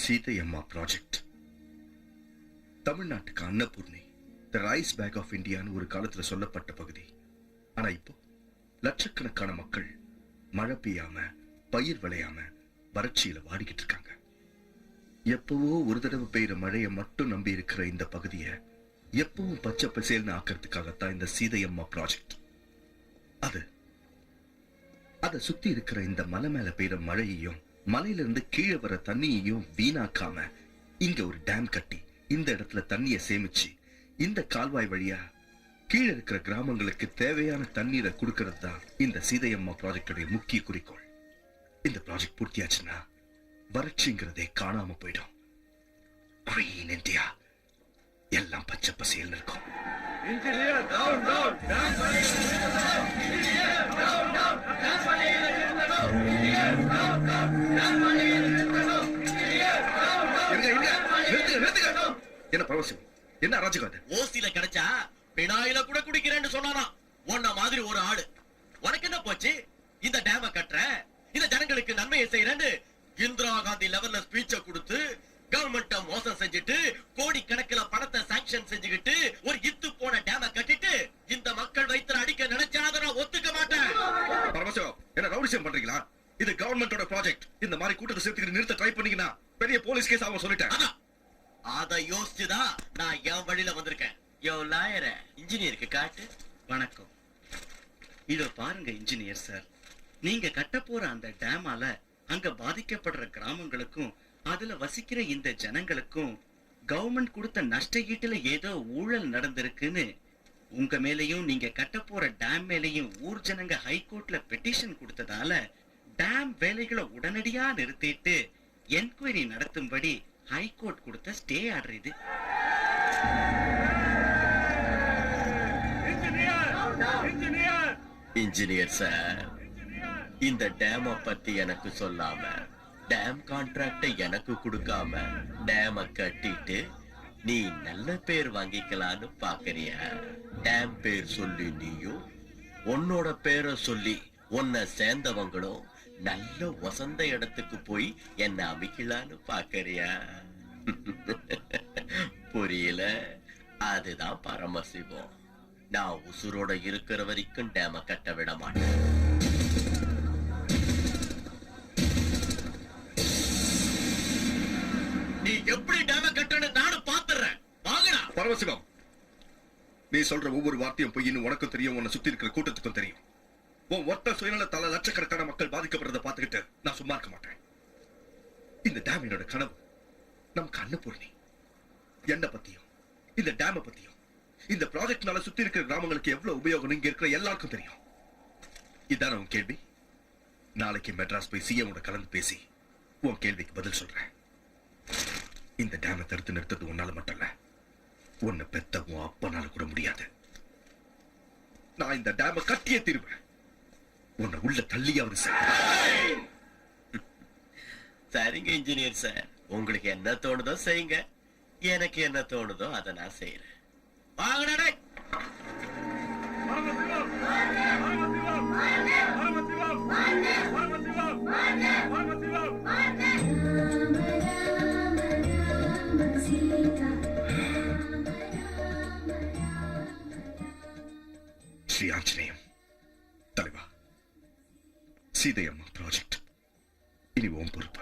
சீதையம்மா project தமிழ்நாட்டுக்கு அன்னபூர்ணி, தி rice back of இந்தியான்னு ஒரு காலத்துல சொல்லப்பட்ட பகுதி. ஆனா இப்போ லட்சக்கணக்கான மக்கள் மழை பெய்யாம, பயிர் விளையாம வறட்சியில வாடிக்கிட்டு இருக்காங்க. எப்பவோ ஒரு தடவை பெய்யுற மழையை மட்டும் நம்பி இருக்கிற இந்த பகுதியை எப்பவும் பச்சை பசேல்னு ஆக்கிறதுக்காகத்தான் இந்த சீதையம்மா ப்ராஜெக்ட். அதை சுத்தி இருக்கிற இந்த மலை மேல பெய்யுற மழையையும் மலையிலிருந்து கீழே வர தண்ணியையும் வீணாக்காம இங்க ஒரு டேம் கட்டி இந்த இடத்துல தண்ணியை சேமிச்சு இந்த கால்வாய் வழியா கீழே இருக்கிற கிராமங்களுக்கு தேவையான தண்ணீரை கொடுக்கறது தான் இந்த சீதையம்மா ப்ராஜெக்டுடைய முக்கிய குறிக்கோள். இந்த ப்ராஜெக்ட் பூர்த்தியாச்சுன்னா வறட்சிங்கிறதே காணாம போயிடும். கிரீன் இந்தியா, எல்லாம் பச்சை பசேல்னு இருக்கும். என்ன பரவசம், என்ன அராஜகம்? ஓசில கிடைச்சா பினாயில கூட குடிக்கிறேன்னு சொன்னானா உன்ன மாதிரி ஒரு ஆளு. உனக்கு என்ன போச்சு? இந்த டேம கட்டுற, இந்த ஜனங்களுக்கு நன்மையை செய்யறேன்னு இந்திரா காந்தி லெவல்ல ஸ்பீச்ச கொடுத்து கவர்மெண்ட்ட மோசம் செஞ்சுட்டு கோடி கணக்கில் பணத்தை சாங்ஷன் செஞ்சுக்கிட்டு ஒரு இத்து போன டேம கட்டிட்டு இந்த மக்கள் வைத்திர அடிக்க நினைச்சா அதை நான் ஒத்துக்க மாட்டேன். பரவசம், என்ன ரவுடிசம் பண்றீங்களா? இது கவர்மெண்டோட ப்ராஜெக்ட். இந்த மாதிரி கூட்டத்தை சேர்த்துக்கிட்டு நிறுத்த ட்ரை பண்ணீங்கன்னா பெரிய போலீஸ் கேஸ் ஆகும் சொல்லிட்டேன். அத யோசிச்சுதான் நான் என் வழியில வந்திருக்கேன். யோ லாயர, இன்ஜினியருக்கு காட்டு. வணக்கம். இதோ பாருங்க இன்ஜினியர் சார், நீங்க கட்ட போற அந்த டேமால அங்க பாதிக்கப்படுற கிராமங்களுக்கும் அதுல வசிக்கிற இந்த ஜனங்களுக்கும் கவர்மெண்ட் கொடுத்த நஷ்ட ஈட்டுல ஏதோ ஊழல் நடந்திருக்குன்னு உங்க மேலையும் நீங்க கட்ட போற டேம் மேலையும் ஊர் ஜனங்க ஹைகோர்ட்ல பெட்டிஷன் கொடுத்ததால டேம் வேலைகளை உடனடியா நிறுத்திட்டு என்கொயரி நடத்தும்படி ஹைகோர்ட் கொடுத்த ஸ்டே ஆர்டர் இது. இன்ஜினியர் சார், இந்த டேம பத்தி எனக்கு சொல்லாம, டேம் கான்ட்ராக்ட எனக்கு கொடுக்காம டேம கட்டிட்டு நீ நல்ல பேர் வாங்கிக்கலான்னு பாக்குறியா? டேம் பேர் சொல்லி நீயும் உன்னோட பேரை சொல்லி உன்னை சேர்ந்தவங்களும் நல்ல வசந்த இடத்துக்கு போய் என்ன அமைக்கலான்னு பாக்குறியா? புரியல? அதுதான் பரமசிவம். நான் உசுரோட இருக்கிற வரைக்கும் டேம கட்ட விட மாட்டேன். நீ எப்படி டேம கட்டன்னு நானும் பாத்துறேன். வாங்கடா. பரமசிவம், நீ சொல்ற ஒவ்வொரு வார்த்தையும் பொய்ன்னு உனக்கும் தெரியும், உன்னை சுத்தி இருக்கிற கூட்டத்துக்கும் தெரியும். உன் ஒத்த சுயநலத்தால லட்சக்கணக்கான மக்கள் பாதிக்கப்படுறத பாத்துக்கிட்டு நான் சும்மா இருக்க மாட்டேன். இந்த டேம் என்னோட கனவு. நமக்கு அன்னபூர்ணி. என்ன பத்தியும் இந்த டேம பத்தியும் இந்த ப்ராஜெக்ட்னால சுத்தி இருக்கிற கிராமங்களுக்கு எவ்வளவு உபயோகம் இங்க இருக்கிற எல்லாருக்கும் தெரியும். இதான உன் கேள்வி? நாளைக்கு மெட்ராஸ் போய் சிஎம் கலந்து பேசி உன் கேள்விக்கு பதில் சொல்றேன். இந்த டேமை தடுத்து நிறுத்தது உன்னால மட்டும் இல்ல, உன்னை பெத்த உன் அப்பனால கூட முடியாது. நான் இந்த டேமை கட்டியே தீருவேன். உன்னை உள்ள தள்ளியாவது சார். சரிங்க இன்ஜினியர் சார், உங்களுக்கு என்ன தோணுதோ செய்யுங்க. எனக்கு என்ன தோணுதோ அதை நான் செய்யறேன். வாங்கடா டேய். ஸ்ரீ ஆஞ்சநேயம் தலைவா, சீதையம்மா ப்ராஜெக்ட் இனி உன் பொறுப்பு.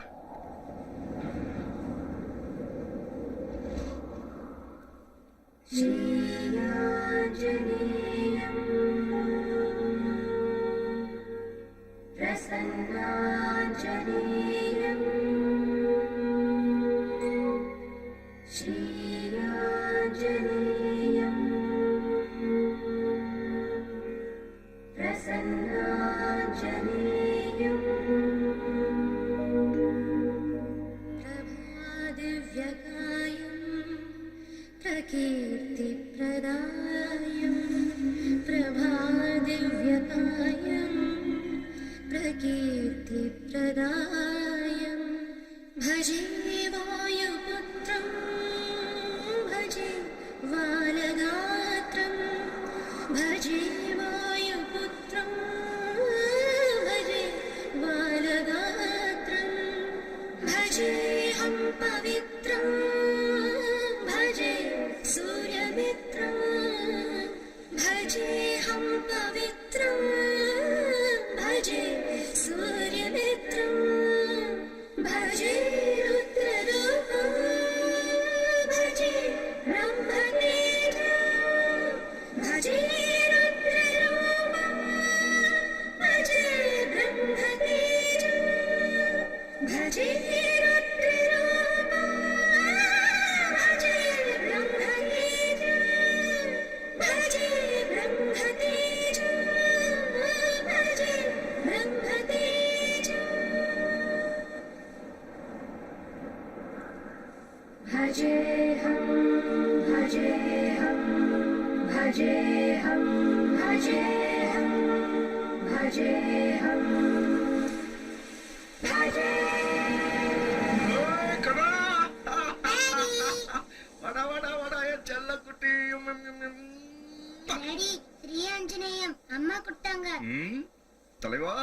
தலைவா,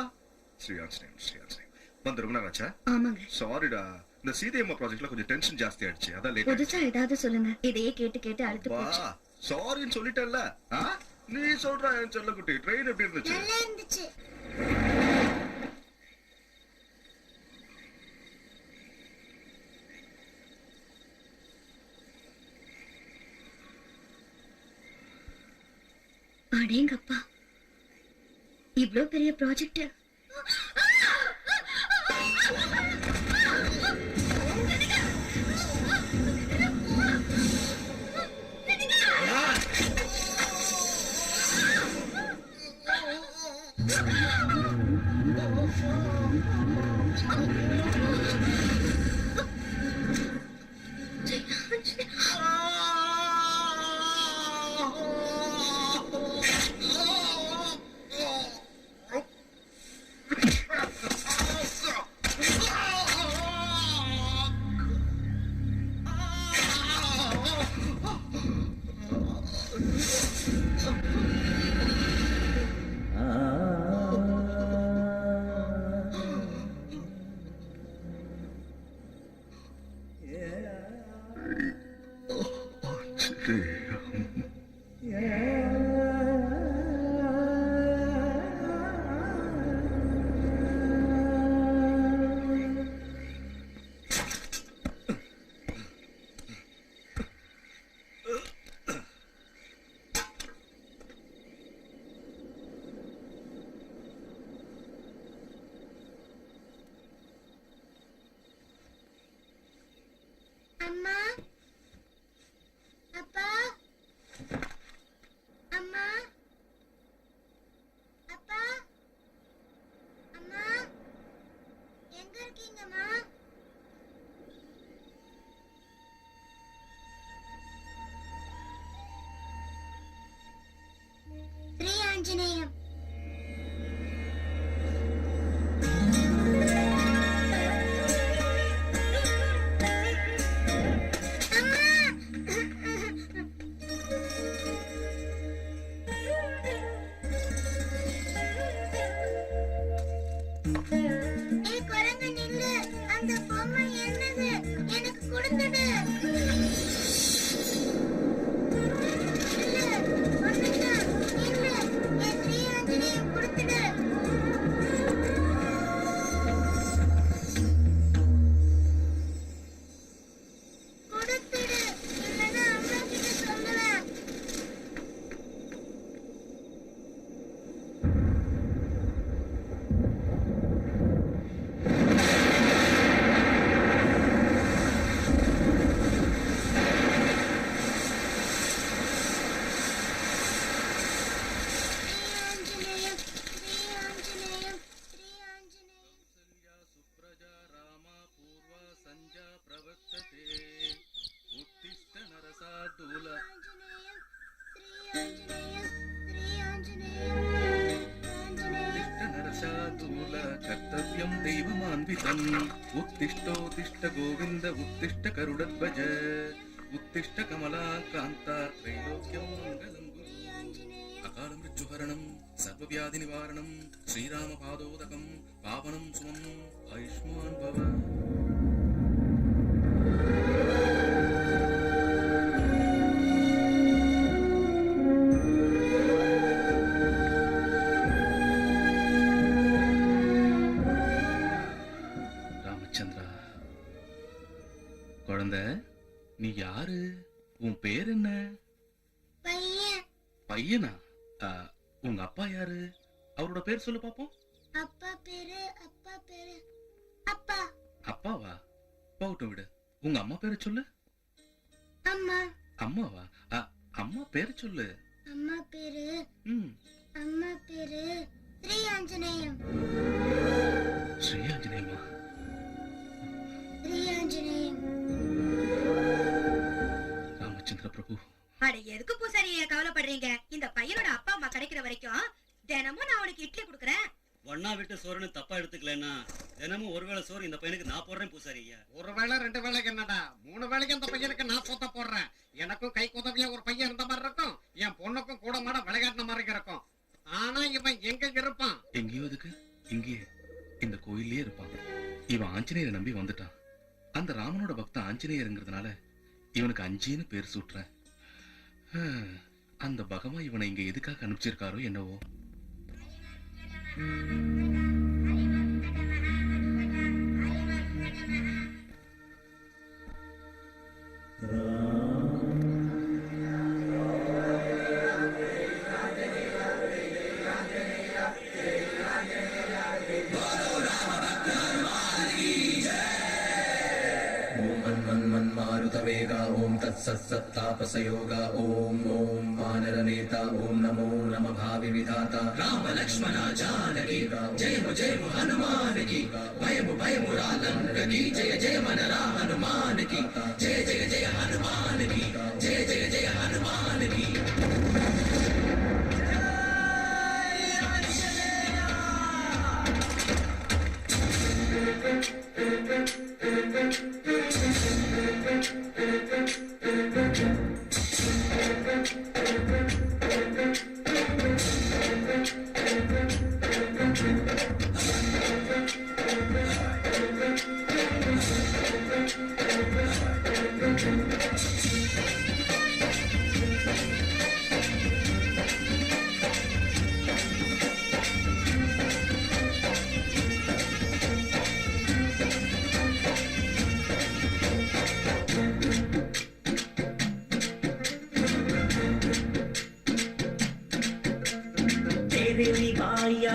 ஸ்ரீ ஆஞ்சநேயம் ஸ்ரீ ஆஞ்சநேயம் வந்து ரொம்ப நேரம் ஆச்சா? ஆமாங்க. சாரிடா, இந்த சீதையம்மா ப்ராஜெக்ட்ல கொஞ்சம் டென்ஷன் ஜாஸ்தி ஆயிடுச்சு, அதான் லேட். புதுசா ஏதாவது சொல்லுங்க, இதையே கேட்டு கேட்டு அழுத்து போச்சு. சாரின்னு சொல்லிட்டேன்ல. நீ சொல்ற என் செல்லக்குட்டி, ட்ரெயின் எப்படி இருந்துச்சு? நல்லா இருந்துச்சு. அடேங்கப்பா, இவ்ளோ பெரிய ப்ராஜெக்ட். அம்மா, அப்பா, அம்மா, அப்பா, அம்மா, எங்க இருக்கீங்கம்மா? ஆஞ்சநேயம். ஏய் குரங்கு நில்லு, அந்த பொம்மை என்னது? எனக்கு கொடுத்துடு. நில்லு, ஒண்ணுதான், நில்லு, என் ஸ்ரீ ஆஞ்சநேயம் கொடுத்துடு. கொடுத்துடு, இல்லைன்னா அம்மா கிட்ட சொல்லுவேன். ஆஞ்சநேயம், ஸ்ரீ ஆஞ்சநேயம், ஸ்ரீ ஆஞ்சநேயம். சுப்ரஜா ராமா பூர்வா சஞ்சா பிரவர்த்ததே உத்திஷ்ட நரசாதூல ஆஞ்சநேயம், ஸ்ரீ ஆஞ்சநேயம், ஸ்ரீ ஆஞ்சநேயம். ஆஞ்சநேயம். உத்திஷ்ட நரசாதூல கர்த்தவ்யம் தெய்வமான்விதம் உத்திஷ்டோத்திஷ்ட கோவிந்த உத்திஷ்ட கருடத்வஜ உத்திஷ்ட கமலாகாந்தா த்ரைலோக்யம் மங்களம் குரு அகால மிருத்யுஹரணம் சர்வவியாதி நிவாரணம் ஸ்ரீராம பாதோதகம் பாவனம் சுமம் ஆயுஷ்மான் பவ. ராமச்சந்திரா, குழந்தை, நீ யாரு? உன் பேர் என்ன? பையன். பையனா? உங்க அப்பா யாரு? அவரோட பேர் சொல்லு பாப்போம். அப்பா பேரு அப்பா. அப்பாவா? போகட்டும் விடு. உங்க அம்மா பேரை சொல்லு. அம்மா. அம்மாவா? அம்மா பேரை சொல்லு. அம்மா பேரு ம், ஸ்ரீ ஆஞ்சநேயம். ஸ்ரீ ஆஞ்சநேயமா? ஸ்ரீ ஆஞ்சநேயம். ராமச்சந்திர பிரபு, அட எதுக்கு பூசாரியா கவலைப்படுறீங்க? இந்த பையனோட அப்பா அம்மா கிடைக்கிற வரைக்கும் தினமும் நான் அவனுக்கு இட்லி குடுக்கறேன். ஒன்னா விட்டு சோறுன்னு தப்பா எடுத்துக்கலன்னா தினமும் ஒருவேளை சோறு இந்த பையனுக்கு நான் போடுறேன் பூசாரி ஐயா. ஒரு வேளை 2 வேளைக்கு என்னடா 3 வேளைக்கு அந்த பையனுக்கு நான் சொத்த போடுறேன். எனக்கும் கை உதவியா ஒரு பையன் இருந்த மாதிரி இருக்கும், என் பொண்ணுக்கும் கூட மாட விளையாட்டின மாதிரி இருக்கும். ஆனா இவன் எங்க இருப்பான்? எங்கேயோ எதுக்கு? இங்கேயே இந்த கோயிலே இருப்பான். இவன் ஆஞ்சநேயரை நம்பி வந்துட்டான். அந்த ராமனோட பக்தன் ஆஞ்சநேயருங்கிறதுனால இவனுக்கு அஞ்சின்னு பேர் சூட்டுறேன். அந்த பகவான் இவனை இங்க எதுக்காக அனுப்பிச்சிருக்காரோ என்னவோ. मारुतवेगा ओम तत्सत्तापसयोगा ओम ओम वानरनेता ओम नमो नमः भावि विधाता राम लक्ष्मण जानकी जय हनुमान की भयम रालंक की जय जय मन हनुमान की जय जय हनुमान की जय जय हनुमान की.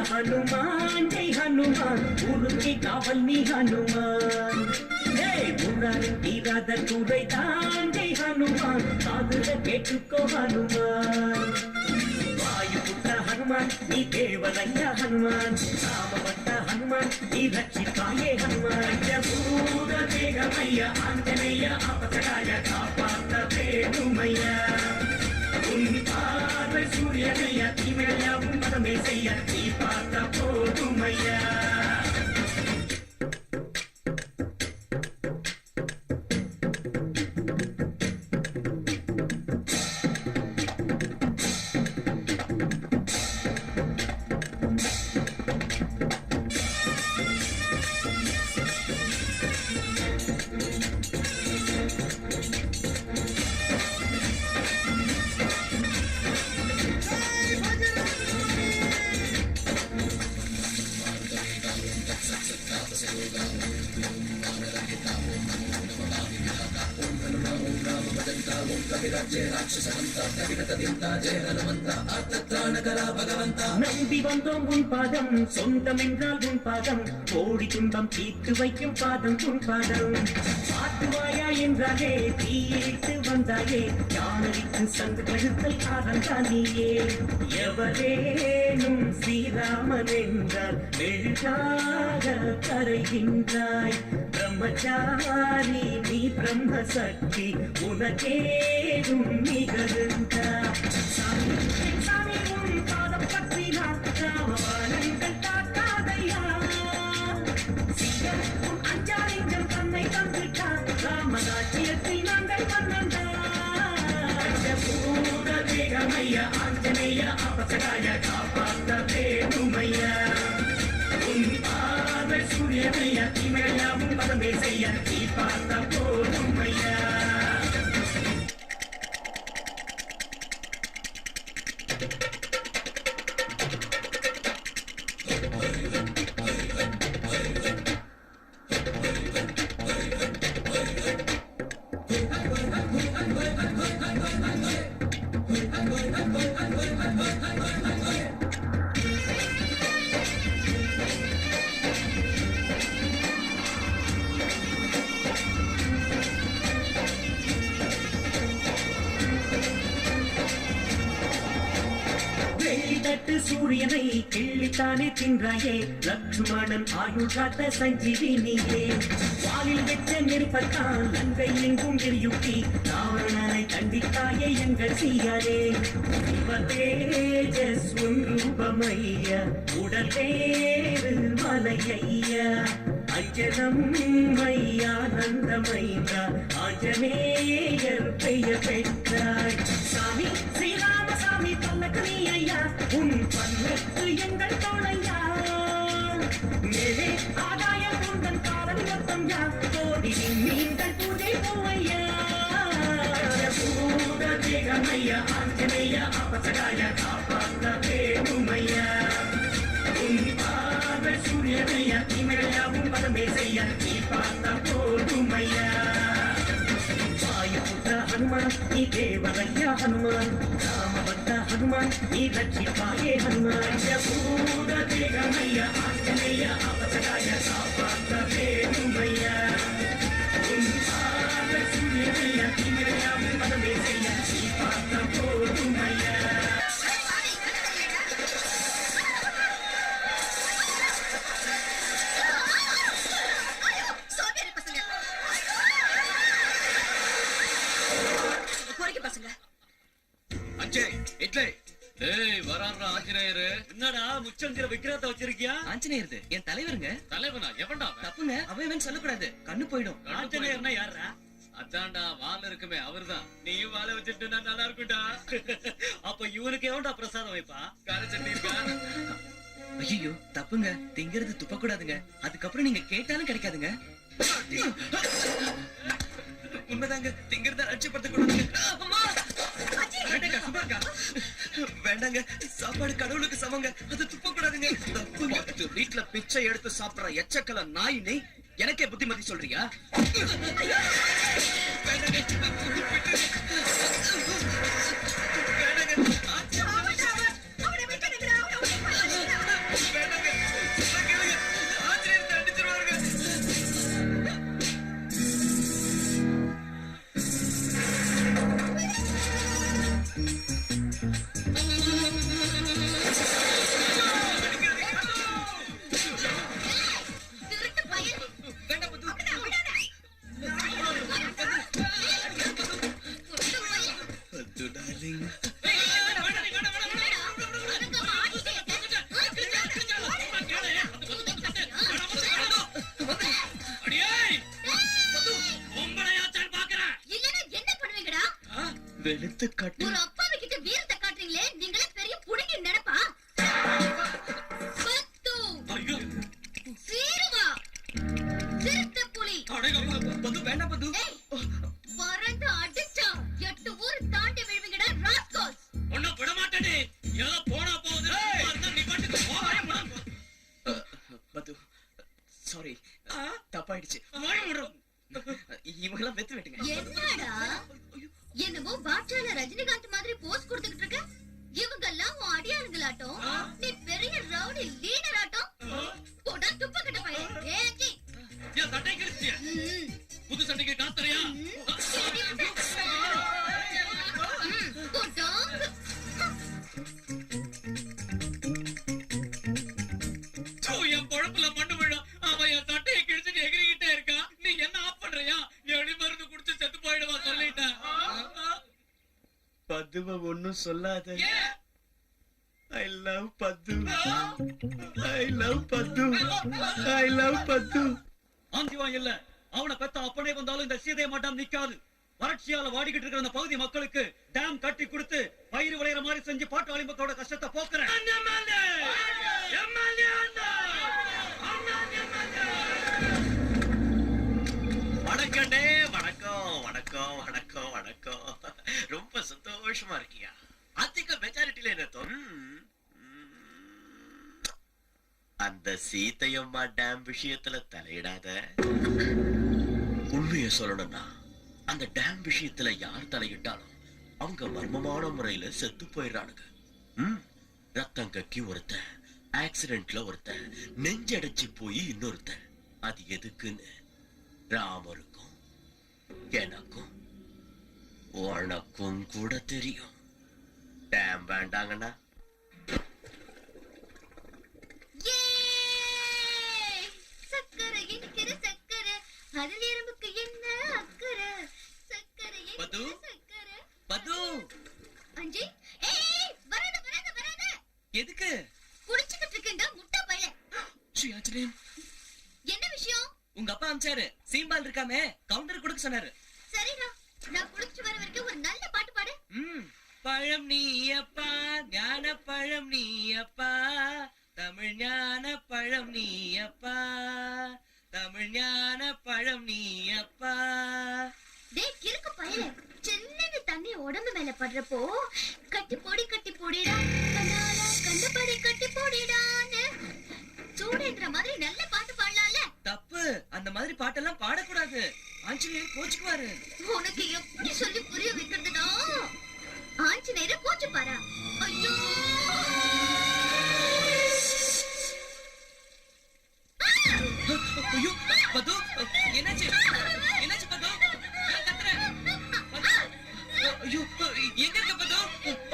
हनुमान जय हनुमान उनके कावल में हनुमान तीराद कुरेदान जय हनुमान कादुल केटुको हनुमान वायुपुत्र हनुमान नी देवलय्य हनुमान रामभक्त हनुमान नी रक्षिताये हनुमान जबूर वेगमय्य आंजनेय अपसराय कापार्थ वेणुमय्य उन्पाद सूर्यनय तिमिरय நம்பி வந்தோம் உன் பாதம் சொந்தம் என்றால் உன் பாதம் கோடி துன்பம் தீர்த்து வைக்கும் பாதம் உன் பாதம் பாட்டுவாயா என்றாலே தீயிட்டு வந்தாயே யானைக்கு சங்கு கழுத்தல் காதந்தான் நீயே எவரேனும் ஸ்ரீராமன் என்றால் மெழுகாக கரைகின்றாய் பிரம்மச்சாரி நீ பிரம்ம சக்தி உனக்கேதும் நிகழ்ந்தா சாமி சாமி உன் பாதம் பற்றினார் ராமபானங்கள் தாக்காதையா சீயம் உன் அஞ்சாலிங்கம் தன்னை தந்துட்டார் ராமராஜ்யத்தில் நாங்கள் மன்னந்தா பூத வேகமைய ஆஞ்சநேய அபசகாய காப்பாத்த வேணுமையா உன் பார்வை சூரியனைய இமையாவும் பதமே செய்ய நீ பார்த்த போதுமையா வெளித்தட்டு சூரியனை கிள்ளித்தானே தின்றாயே லட்சுமணன் ஆயுள் காத்த சஞ்சீவினியே வாலில் வெச்ச நெருப்பத்தான் லங்கை எங்கும் எரியுட்டி ராவணனை கண்டித்தாயே எங்கள் சீயாரே தேஜஸ் உன் ரூபமையா உடல் வேறு மலையா அஞ்சனம் மையானந்தமைந்தா ஆஞ்சநேயர் பெயர் பெற்றாய் சாமி ஸ்ரீராமசாமி பல்லக்கனி ஐயா உன் பல்லக்கு எங்கள் தோழையா மேலே ஆதாயம் உங்கள் காதல் மொத்தம் யா கோடி நீங்கள் பூஜை போவையா பூத தேகமையா ஆஞ்சநேய அபசகாய காப்பாத்த வேணுமையா உன் பார்வை சூரியனையா இமையாவும் பதமே செய்ய நீ பார்த்த போதுமையா வாயுபுத்திர ஹனுமான் நீ தேவரையா ஹனுமான் ராமபக்த ஹனுமான் நீ ரட்சிப்பாயே ஹனுமான் பூத தேகமையா ஆஞ்சநேய அபசகாய காப்பாத்த வேணுமையா உன் பார்வை சூரியனையா இமையாவும் பதமே செய்ய நீ பார்த்த போதுமையா சோம்பேறி பசங்க பொறுக்கி பசங்க அஞ்சே இட்லி டேய் வரான்டா ஆஞ்சநேயரு. என்னடா முச்சந்திர விக்கிரத்தை வச்சிருக்கியா ஆஞ்சநேயர் என் தலைவருங்க. தலைவனா எவன்டா அவன்? தப்புங்க, அவன் சொல்லக்கூடாது, கண்ணு போயிடும். ஆஞ்சநேயர்னா யாரா? அதான்டா வால் இருக்குமே அவர்தான். நீயும் வாழ வச்சுட்டு நல்லா இருக்கும்டா. அப்ப இவனுக்கு எவன்டா பிரசாதம் வைப்பா? கார சட்னி இருக்கா? ஐயோ தப்புங்க, திங்கிறது துப்பக்கூடாதுங்க. அதுக்கப்புறம் நீங்க கேட்டாலும் கிடைக்காதுங்க. உண்மைதாங்க, திங்கிறத லட்சியப்படுத்தக்கூடாதுங்க. வேண்டாங்க, சாப்பாடு கடவுளுக்கு சமங்க, அது துப்பக்கூடாதுங்க. தப்பு. வீட்டுல பிச்சை எடுத்து சாப்பிடுற எச்சக்கல நாய் நீ எனக்கே புத்திமதி சொல்றியா? வெளுத்து கட்டு ஒரு அப்பாவி கிட்ட வீரத்தை காட்டுறீங்களே, நீங்களே பெரிய புடிங்கி நினைப்பா? பத்து சீருவா சிறுத்த புலி பது வேண்டாம் பது. பறந்து அடிச்சா 8 ஊர் தாண்டி விழுவீங்கடா ராஸ்கல்ஸ். ஒண்ணு விட மாட்டேனே. ஏதோ போனா போகுது. நீ பாட்டுக்கு போவாயே முடா. பது சாரி, தப்பாயிடுச்சு. வாய் முடு. இவங்கெல்லாம் வெத்து வெட்டுங்க. என்னடா என்னமோ வாட்சால ரஜினிகாந்த் மாதிரி போஸ் கொடுத்துக்கிட்டு இருக்க. இவங்க எல்லாம் உன் அடியாளுங்களாட்டம், நீ பெரிய ரவுடி லீடர் ஆட்டம். போடா துப்ப கட்ட பையன். ஏஞ்சி ஏன் சட்டை கிழிச்சியா? புது சட்டைக்கு காத்தறியா? என் பொழப்புல மண்ணு விழும். அவன் என் சட்டையை கிழிச்சிட்டு எகிரிக்கிட்டே இருக்கான். நீ என்ன ஆஃப் பண்றியா? எலி மருந்து குடிச்சு செத்து போயிடுவா சொல்லிட்டேன். பத்துவ ஒண்ணும் சொல்லாத. I love பத்து. I love பத்து. I love பத்து. ஆந்திவான் இல்ல, அவனை பெத்த அப்பனே வந்தாலும் இந்த சீதை மாட்டாம் நிக்காது. வறட்சியால வாடிக்கிட்டு இருக்கிற அந்த பகுதி மக்களுக்கு டேம் கட்டி கொடுத்து பயிர் விளையிற மாதிரி செஞ்சு பாட்டாளி மக்களோட கஷ்டத்தை போக்குறேன். வணக்கண்டே, வணக்கம் வணக்கம் வணக்கம் வணக்கம். ரொம்ப சந்தோஷமா இருக்கியா? அதிக மெஜாரிட்டில என்ன அந்த சீதையம்மா டேம் விஷயத்துல தலையிடாத. உண்மையை சொல்லணும்னா அந்த டேம் விஷயத்துல யார் தலையிட்டாலும் அவங்க மர்மமான முறையில செத்து போயிடுறானுங்க. ரத்தம் கக்கி ஒருத்த, ஆக்சிடென்ட்ல ஒருத்த, நெஞ்சடைச்சு போய் இன்னொருத்த. அது எதுக்குன்னு ராமருக்கும் எனக்கும் உனக்கும் கூட தெரியும். டேம் வேண்டாங்கண்ணா சக்கரை இனிக்கிற சக்கரை, அதில் எறும்புக்கு என்ன அக்கறை? சக்கரை இனிக்கிற சக்கரை. பது அஞ்சி, ஏய் வராத வராத வராத. எதுக்கு? குடிச்சிட்டு இருக்கேன்டா முட்டை பையல. ஸ்ரீ ஆஞ்சநேயன், என்ன விஷயம்? உங்க அப்பா அமிச்சாரு. சீம்பால் இருக்காமே, கவுண்டர் கொடுக்க சொன்னாரு. சரிடா, நான் குடிச்சிட்டு வர வரைக்கும் ஒரு நல்ல பாட்டு பாடு. பழம் நீ அப்பா, ஞான பழம் நீ அப்பா, தமிழ் ஞான பழம் நீ அப்பா, தமிழ் ஞான பழம் நீ அப்பா. டேய் கிறுக்கு பையல, சின்னது தண்ணி உடம்பு மேல படுறப்போ கட்டி போடிடா, கண்ணால கண்டபடி கட்டி போடிடான்னு சூடேத்துற மாதிரி நல்ல பாட்டு பாடலாம்ல. தப்பு, அந்த மாதிரி பாட்டெல்லாம் பாடக்கூடாது. ஆஞ்சநேயர் கோச்சுக்குவாரு. உனக்கு எப்படி சொல்லி புரிய வைக்கிறதுடா? ஆஞ்சநேயரை கோச்சு பாரா? ஐயோ ஐயோ பது, என்னாச்சு? என்னாச்சு பது? ஏன் கத்துற? பது, ஐயோ எங்க இருக்க பது?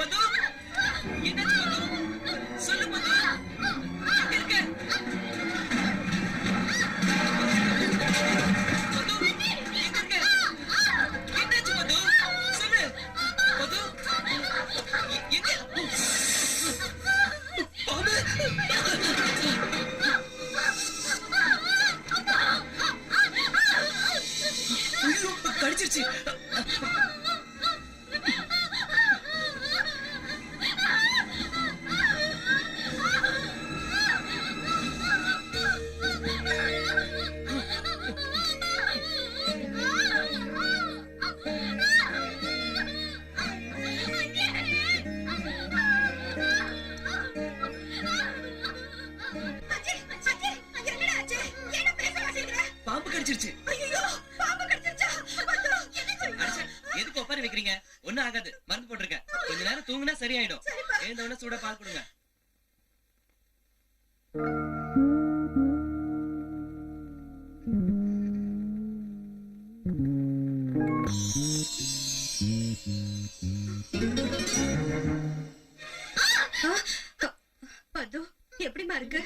பது, என்னாச்சு பது? சொல்லு பது, எங்க இருக்க? பது, எங்க இருக்க? என்னாச்சு பது? சொல்லு பது, எங்க? பாபு, கடிச்சிருச்சு. பாம்பு கடிச்சிருச்சு. எதுக்கு ஒப்பாரி வைக்கிறீங்க? ஒண்ணும் ஆகாது, மருந்து போட்டிருக்கேன். கொஞ்ச நேரம் தூங்குனா சரியாயிடும். எழுந்தவன சூட பால் கொடுங்க. பது, எப்படிமா இருக்கு?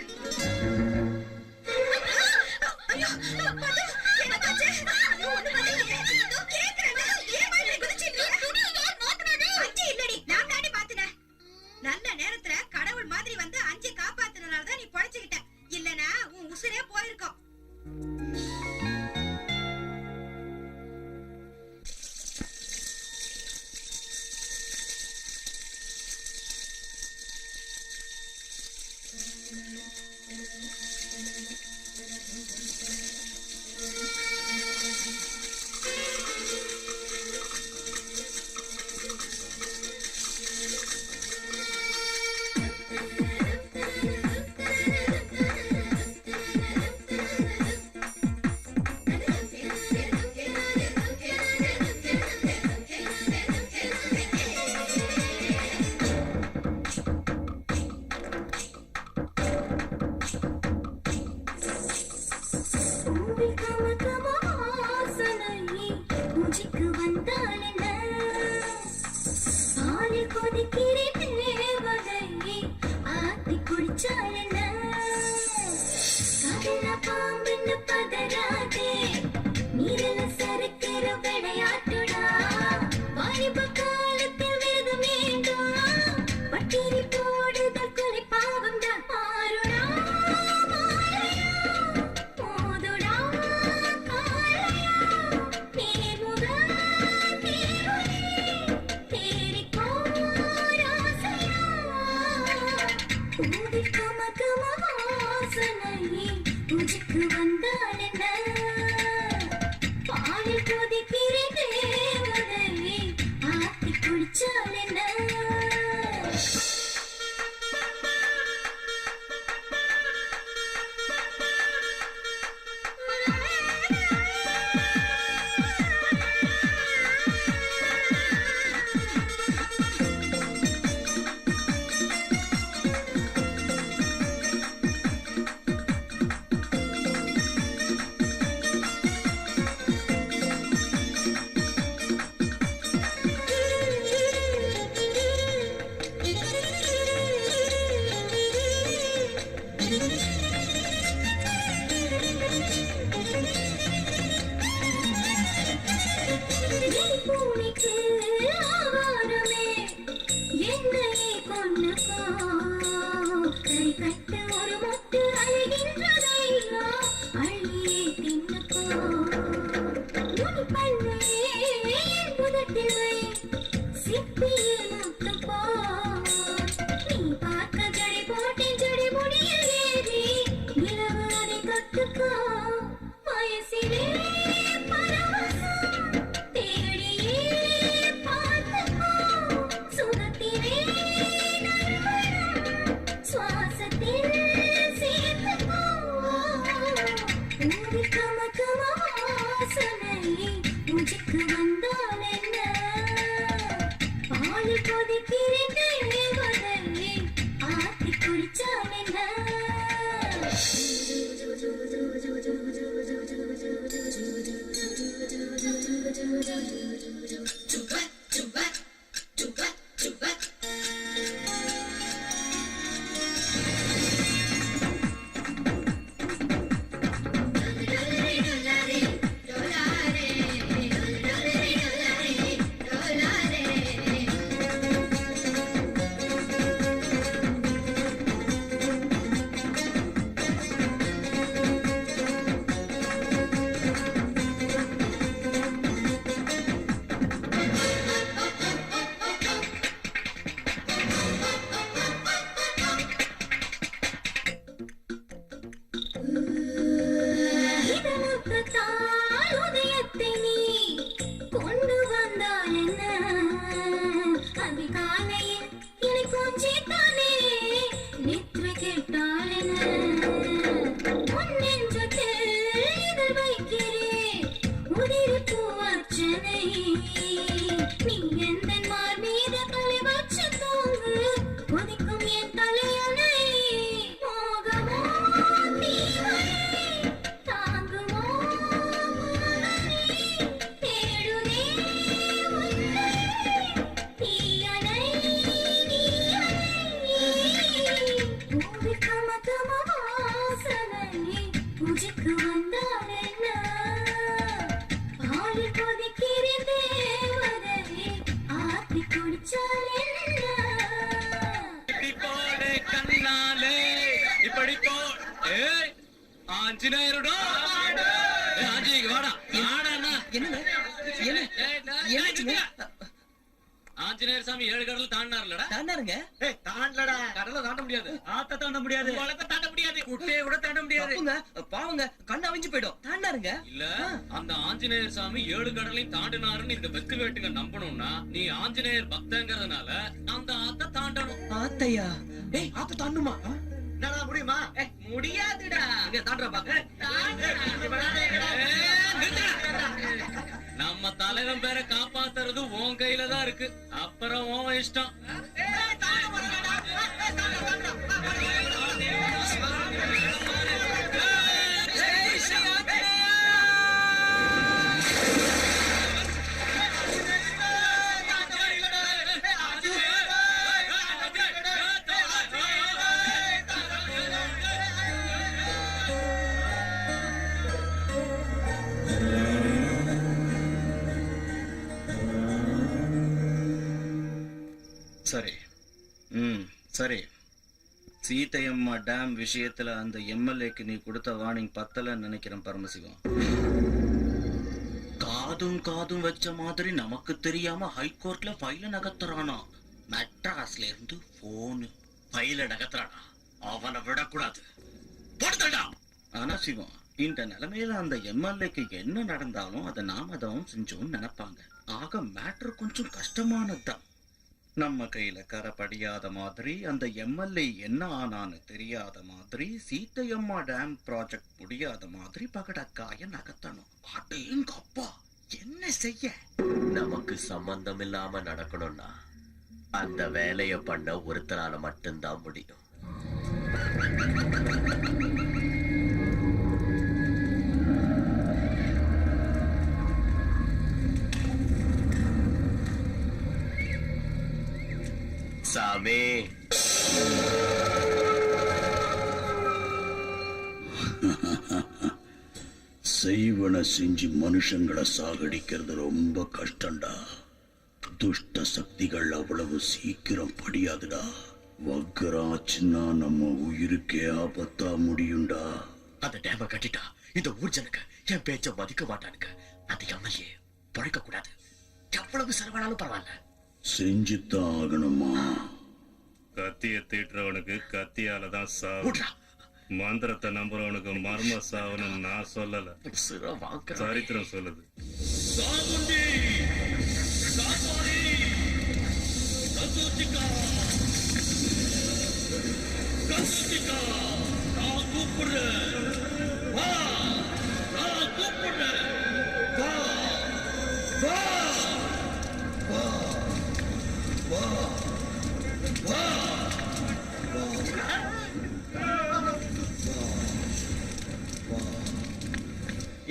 நல்ல நேரத்துல கடவுள் மாதிரி வந்து அஞ்சு காப்பாத்துனதுனாலதான் நீ பொழைச்சுக்கிட்ட. இல்லனா உன் உசுரே போயிருக்கும். குடிச்சால் என்ன பால் கொதிக்கிற தேவதை ஆத்தி குடிச்சால் என்ன கடல பாம்புன்னு பதறாதே நீரல சறுக்கிற விளையாட்டுடா வாலிப காலத்தில் விரதம் வேண்டாம் பட்டினி போடுதல் கொலை பாவம் தான் மாறுடா மாலையா மோதுடா காலையா நேர்முக தேவனே தேரிக்கோ ராசையா ஊதி கம கம வாசனையே உஜிக்கு வந்தால் என்ன பாலில் கொதிக்கிற தேவதை ஆத்தி குடிச்சால் என்ன பூனைக்கு ஆவாரமே என்னையே கொன்னுக்கோ கை கட்டு ஒரு மொட்டு அழுகின்றதையா அள்ளியே தின்னுக்கோ உன் பல்லையே என் புதட்டில் வை சிப்பியில் முட்டுப்போ நீ பார்க்க ஜடி போட்டேன் ஜடி முடியில் ஏறி நிலவு அதை கட்டுக்கோ வயசிலே பரவசம் தேடியே பார்த்துக்கோ சுகத்திலே நறுமணம் சுவாசத்தில் சேர்த்துக்கோ ஊதி கம கம வாசனையே உஜிக்கு வந்தால் என்ன பால் கொதிக்கிற தேவதை ஆத்தி குடிச்சால் என்ன இதமுகத்தால் உதயத்தை நீ கொண்டு வந்தால் என்ன அதிகாலையில் என்னை கொஞ்சித்தானே நித்ரை கேட்டால் என்ன உன் நெஞ்சத்தில் இதழ் வைக்கிறேன் உதிரி பூவர்ச்சனை நீ எந்தன் மார் மீது தலை வச்சு தூங்கு கொதிக்கும் என் தலையணை மோகமோ தீவனை தாங்குமோ மோகனே தேடுதே உன்னை தீயணை நீயணை ஊதி கம கம வாசனையே உஜிக்கு வந்தால் என்ன பாலில் கொதிக்கிற தேவதை ஆத்தி குடிச்சால் என்ன இப்படி போடு கண்ணாலே இப்படி போ ஏய் ஆஞ்சநேயருடா ஏய் ஆஞ்சி வாடா வாடா என்னங்க என்ன ஆஞ்சநேயர் சாமி 7 கடல் தாண்டாருலடா தாண்டாருங்க தாண்டலடா கடலை தாண்ட முடியாது ஆத்த தாண்ட முடியாது குளத்தை தாண்ட முடியாது குட்டையை கூட தாண்ட முடியாது தப்புங்க பாவங்க கண்ணு அவிஞ்சு போயிடும் தாண்டாருங்க இல்ல அந்த ஆஞ்சநேயர் சாமி 7 கடலையும் தாண்டினாருன்னு இந்த வெத்து வேட்டுங்க நம்பணும்னா நீ ஆஞ்சநேயர் பக்தங்கிறதுனால அந்த ஆத்த தாண்டணும் ஆத்தையா ஏய் ஆத்த தாண்டுமா என்னடா முடியுமா முடியாதுடா இங்க தாண்டற பாக்க நம்ம தலைவன் பேரை காப்பாத்துறது உன் கையில தான் இருக்கு அப்புறம் உன் இஷ்டம் சரி. சரி. சீதையம்மா டேம் விஷயத்துல அந்த எம்எல்ஏக்கு நீ கொடுத்த வார்னிங் பத்தலன்னு நினைக்கிறேன் பரமசிவம். காதும் வச்ச மாதிரி நமக்கு தெரியாம ஹைகோர்ட்ல ஃபைல நகர்த்துறானா. மெட்ராஸ்ல இருந்து போனு பையில நகர்த்துறானா? அவனை விடக்கூடாது. போடுதடா. ஆனா சிவம், இந்த நிலைமையில அந்த எம்எல்ஏக்கு என்ன நடந்தாலும் அதை நாம தான் செஞ்சோம்னு நினைப்பாங்க. ஆக மேட்ரு கொஞ்சம் கஷ்டமானதுதான். நம்ம கையில கரை படியாத மாதிரி, அந்த எம்எல்ஏ என்ன ஆனான்னு தெரியாத மாதிரி, சீத்தையம்மா டேம் ப்ராஜெக்ட் முடியாத மாதிரி பகடக்காய நகர்த்தணும். அடேங்கப்பா, என்ன செய்ய? நமக்கு சம்பந்தம் இல்லாம நடக்கணும்னா அந்த வேலைய பண்ண ஒருத்தரால மட்டும்தான் முடியும். சாமி, செய்வன செஞ்சு மனுஷங்களை சாகடிக்கிறது ரொம்ப கஷ்டம்டா. துஷ்ட சக்திகள் அவ்வளவு சீக்கிரம் படியாதுடா. வக்கராச்சுன்னா நம்ம உயிருக்கே ஆபத்தா முடியும்டா. அந்த டேம கட்டிட்டா இந்த ஊர் ஜனங்க என் பேச்ச மதிக்க மாட்டானுங்க. அந்த எம்எல்ஏ பழைக்க கூடாது. எவ்வளவு செலவானாலும் பரவாயில்ல, செஞ்சுத்தான் ஆகணுமா? கத்திய தீட்டுறவனுக்கு கத்தியாலதான் சாவு. மந்திரத்தை நம்புறவனுக்கு மர்ம சாவுன்னு நான் சொல்லல, சரித்திரம் சொல்லுது.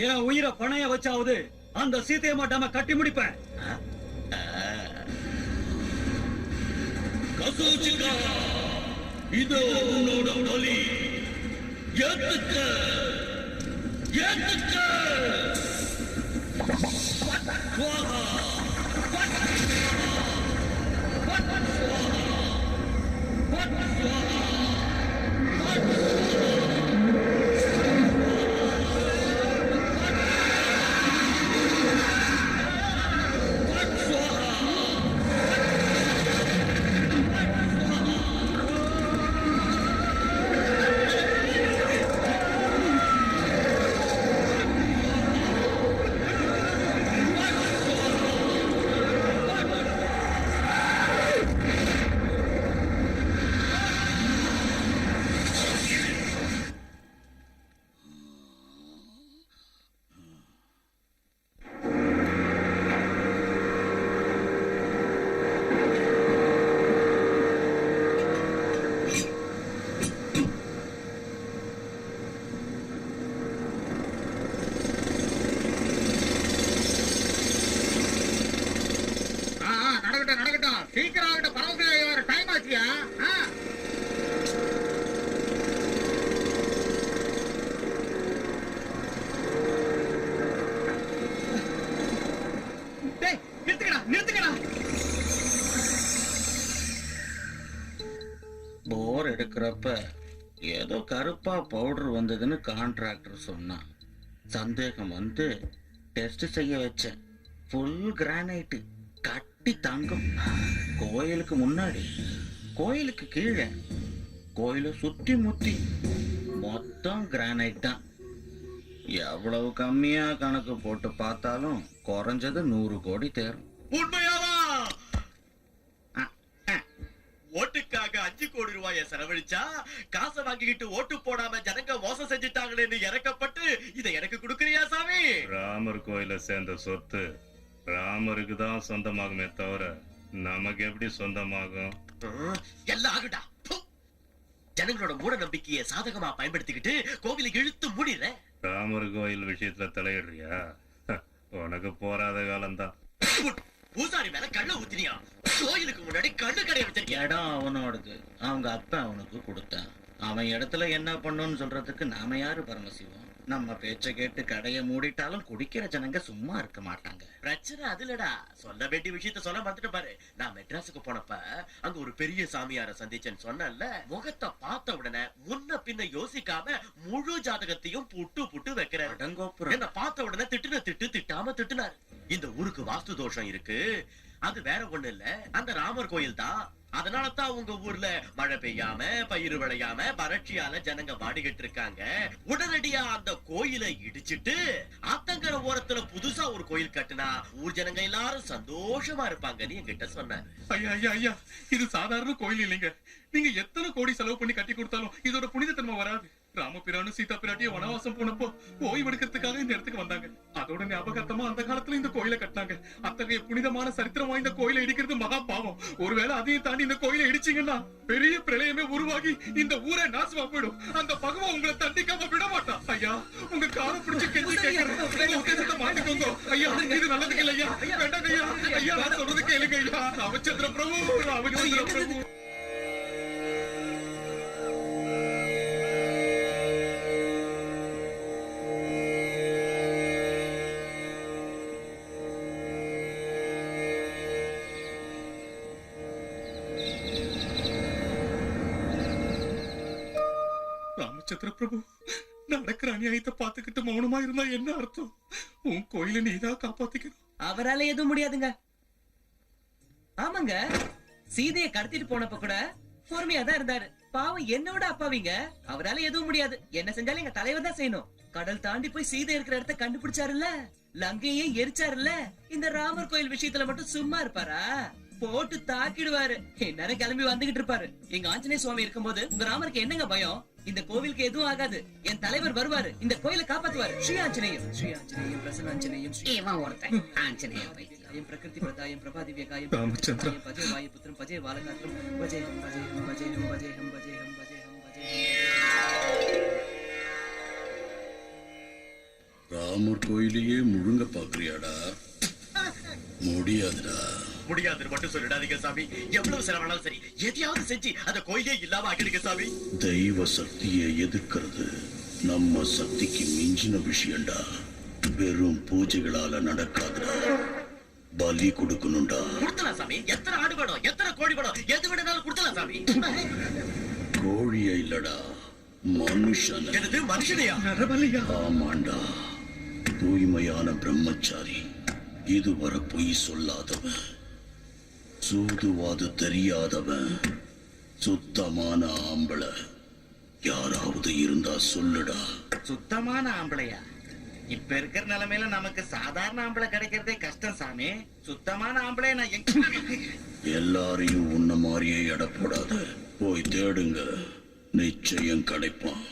என் உயிரை பணைய வச்சாவது அந்த சீதையம்மா டேம கட்டி முடிப்பேன். இதோ உன்னோட பலி. ஏத்துக்க, ஏத்துக்க. போர் எடுக்கிறப்ப ஏதோ கருப்பா பவுடர் வந்ததுன்னு கான்ட்ராக்டர் சொன்னான். சந்தேகம் வந்து டெஸ்ட் செய்ய வச்சேன். ஃபுல் கிரானைட், கட்டி தங்கம். கோயிலுக்கு முன்னாடி, கோயிலுக்கு கீழே, கோயிலை சுத்தி முத்தி மொத்தம் கிரானைட் தான். எவ்வளவு கம்மியா கணக்கு போட்டு பார்த்தாலும் குறைஞ்சது 100 கோடி தேரும். உண்மையாவா? ஓட்டுக்காக 5 கோடி ரூபாய செலவழிச்சா காசை வாங்கிக்கிட்டு ஓட்டு போடாம ஜனங்க மோசம் செஞ்சுட்டாங்களேன்னு இறக்கப்பட்டு இதை எனக்கு கொடுக்கறியா சாமி? ராமர் கோயில சேர்ந்த சொத்து ராமருக்கு தான் சொந்தமாகுமே தவிர நமக்கு எப்படி சொந்தமாகும்? எல்லாம் ஆகுடா. ஜனங்களோட மூட நம்பிக்கையை சாதகமா பயன்படுத்திக்கிட்டு கோவிலை இழுத்து மூடிற. ராமர் கோயில் விஷயத்துல தலையிடுறியா? உனக்கு போராத காலம்தான். பூசாரி மேல கள்ள ஊத்தினியா? கோயிலுக்கு முன்னாடி கண்ணு கடைய வச்சிருக்கேன். இடம் அவனோடது, அவங்க அப்பா அவனுக்கு கொடுத்தான். அவன் இடத்துல என்ன பண்ணுன்னு சொல்றதுக்கு நாம யாரு பரமசிவம்? நம்ம பேச்ச கேட்டு கடைய மூடிட்டாலும் குடிக்கிற ஜனங்க சும்மா இருக்க மாட்டாங்க. பிரச்சனை அதுலடா. சொல்ல வேண்டிய விஷயத்த சொல்ல மறந்துட்டு பாரு. நான் மெட்ராஸுக்கு போனப்ப அங்க ஒரு பெரிய சாமியார சந்திச்சேன்னு சொன்னேன்ல. முகத்தை பார்த்த உடனே முன்ன பின்ன யோசிக்காம முழு ஜாதகத்தையும் புட்டு புட்டு வைக்கிறாரு. என்ன பார்த்த உடனே திட்டாம திட்டுனாரு. இந்த ஊருக்கு வாஸ்து தோஷம் இருக்கு, அது வேற ஒண்ணு இல்ல, அந்த ராமர் கோயில் தான். அதனாலதான் உங்க ஊர்ல மழை பெய்யாம பயிர் விளையாம வறட்சியால ஜனங்க வாடிக்கிட்டு இருக்காங்க. உடனடியா அந்த கோயிலை இடிச்சிட்டு ஆத்தங்கர ஓரத்துல புதுசா ஒரு கோயில் கட்டுனா ஊர் ஜனங்க எல்லாரும் சந்தோஷமா இருப்பாங்கன்னு என்கிட்ட சொன்னாரு. ஐயா ஐயா ஐயா, இது சாதாரண கோயில் இல்லைங்க. நீங்க எத்தனை கோடி செலவு பண்ணி கட்டி கொடுத்தாலும் இதோட புனிதத்தன்மை வராது. ராமபிரானும் சீதா பிராட்டிய வனவாசம் போனப்போ ஓய்வெடுக்கிறதுக்காக இந்த இடத்துக்கு வந்தாங்க. அதோட ஞாபகார்த்தமா அந்த காலத்துல இந்த கோயிலை கட்டினாங்க. அத்தகைய புனிதமான சரித்திரம் வாய்ந்த கோயிலை இடிக்கிறது மகா பாவம். ஒருவேளை அதையும் தாண்டி இந்த கோயிலை இடிச்சீங்கன்னா பெரிய பிரளயமே உருவாகி இந்த ஊரை நாசமா போயிடும். அந்த பகவான் உங்களை தண்டிக்காம விட மாட்டான். ஐயா, உங்க காலை பிடிச்சு கெஞ்சி கேட்கிறேன், உத்தேசத்தை மாத்திக்கோங்க ஐயா. இது நல்லதுக்கு இல்லையா? வேண்டாங்க ஐயா. ஐயா, நான் சொல்றது கேளுங்க ஐயா. ராமச்சந்திர பிரபு, ராமச்சந்திர பிரபு. ராமச்சந்திர பிரபு, நடக்கிற அநியாயத்தை பார்த்துக்கிட்டு மௌனமா இருந்தா என்ன அர்த்தம்? உன் கோயில நீதான் காப்பாத்திக்கணும். அவரால எதுவும் முடியாதுங்க. ஆமாங்க, சீதையை கடத்திட்டு போனப்ப கூட பொறுமையா தான் இருந்தாரு. பாவம் என்னோட அப்பாவிங்க. அவரால எதுவும் முடியாது. என்ன செஞ்சாலும் எங்க தலைவர் தான் செய்யணும். கடல் தாண்டி போய் சீதை இருக்கிற இடத்த கண்டுபிடிச்சாருல்ல, லங்கையே எரிச்சாருல்ல. இந்த ராமர் கோயில் விஷயத்துல மட்டும் சும்மா இருப்பாரா? போட்டு தாக்கிடுவாரு. நேரம் கிளம்பி வந்துகிட்டு இருப்பாரு. எங்க ஆஞ்சநேய சுவாமி இருக்கும்போது உங்க ராமருக்கு என்னங்க பயம்? இந்த கோவிலுக்கு எதுவும் ஆகாது. என் தலைவர் வருவாரு, இந்த கோயிலை காப்பாத்துவாரு. ஸ்ரீ ஆஞ்சநேயம், ஸ்ரீ ஆஞ்சநேயம், பிரசன்னாஞ்சநேயம், இவன் ஒருத்தன் ஆஞ்சநேயம் பைத்தியம், பிரகிருதி பிரதாயம், பிரபாதிவ்யகாயம், ராமச்சந்திர பஜே வாயு புத்திரம், பஜே வாலகாத்திரம், பஜேஹம் பஜேஹம் பஜேஹம் பஜேஹம் பஜேஹம் பஜேஹம் பஜேஹம். ராமர் கோயிலையே முழுங்க பாக்குறியாடா? முடியாதுடா. முடியாது மட்டும் சொல்லிடாதீங்க சாமி. எவ்வளவு செலவானாலும் சரி, எதையாவது செஞ்சு அந்த கோயிலே இல்லாம ஆக்கிடுங்க சாமி. தெய்வ சக்தியை எதிர்க்கிறது நம்ம சக்திக்கு மிஞ்சின விஷயம்டா. வெறும் பூஜைகளால நடக்காதுடா. பலி கொடுக்கணும்டா. கொடுத்தலாம் சாமி. எத்தனை ஆடு வேணும், எத்தனை கோழி வேணும், எது வேணாலும் கொடுத்தலாம் சாமி. கோழிய இல்லடா, மனுஷன். எனது மனுஷனையா? ஆமாண்டா, தூய்மையான பிரம்மச்சாரி, இதுவரை பொய் சொல்லாதவன், சூதுவாது தெரியாதவன், சுத்தமான ஆம்பளை யாராவது இருந்தா சொல்லுடா. சுத்தமான ஆம்பளையா? இப்ப இருக்கிற நிலைமையில நமக்கு சாதாரண ஆம்பளை கிடைக்கிறதே கஷ்டம் சாமி. சுத்தமான ஆம்பளை நான் எல்லாரையும் உன்ன மாதிரியே எடை போடாத. போய் தேடுங்க, நிச்சயம் கிடைப்பான்.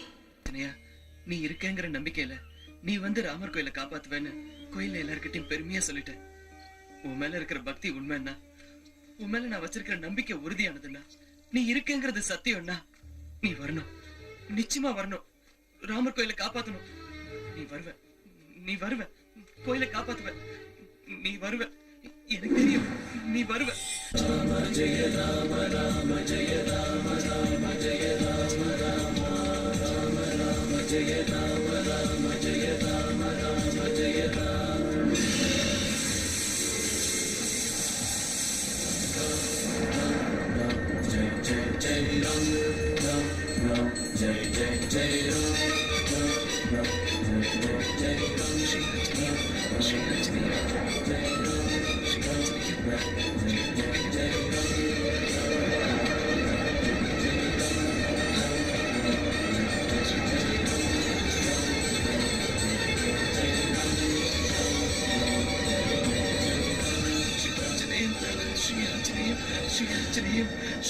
நீ இருக்கேங்கிற நம்பிக்கையில நீ வந்து ராமர் கோயிலை காப்பாத்துவேன்னு கோயில்ல எல்லார்கிட்டையும் பெருமையா சொல்லிட்டேன். உன் மேல இருக்கிற பக்தி உண்மைன்னா, உன் மேல நான் வச்சிருக்கிற நம்பிக்கை உறுதியானதுன்னா, நீ இருக்கேங்கிறது சத்தியம்னா, நீ வரணும், நிச்சயமா வரணும். ராமர் கோயிலை காப்பாத்தணும். நீ வருவ, நீ வருவ, கோயிலை காப்பாத்துவ, நீ வருவ, எனக்கு தெரியும் நீ வருவ. ராம ஜெய ராம ராம ஜெய ராம ராம ஜெய ராம ராம ராம ராம ஜெய ராம ராம ஜெய ராம ராம ஜெய ராம. ஜெய ஜெய ஜெய ராம் ராம் ராம் ஜெய ஜெய ஜெய ராம் ராம் ஜெய ஜெய ஜெய ராம் ஸ்ரீ ஆஞ்சநேய ஸ்ரீ ஆஞ்சநேய ஜெய Ram Sri Anjaneya Jaya Jaya Jaya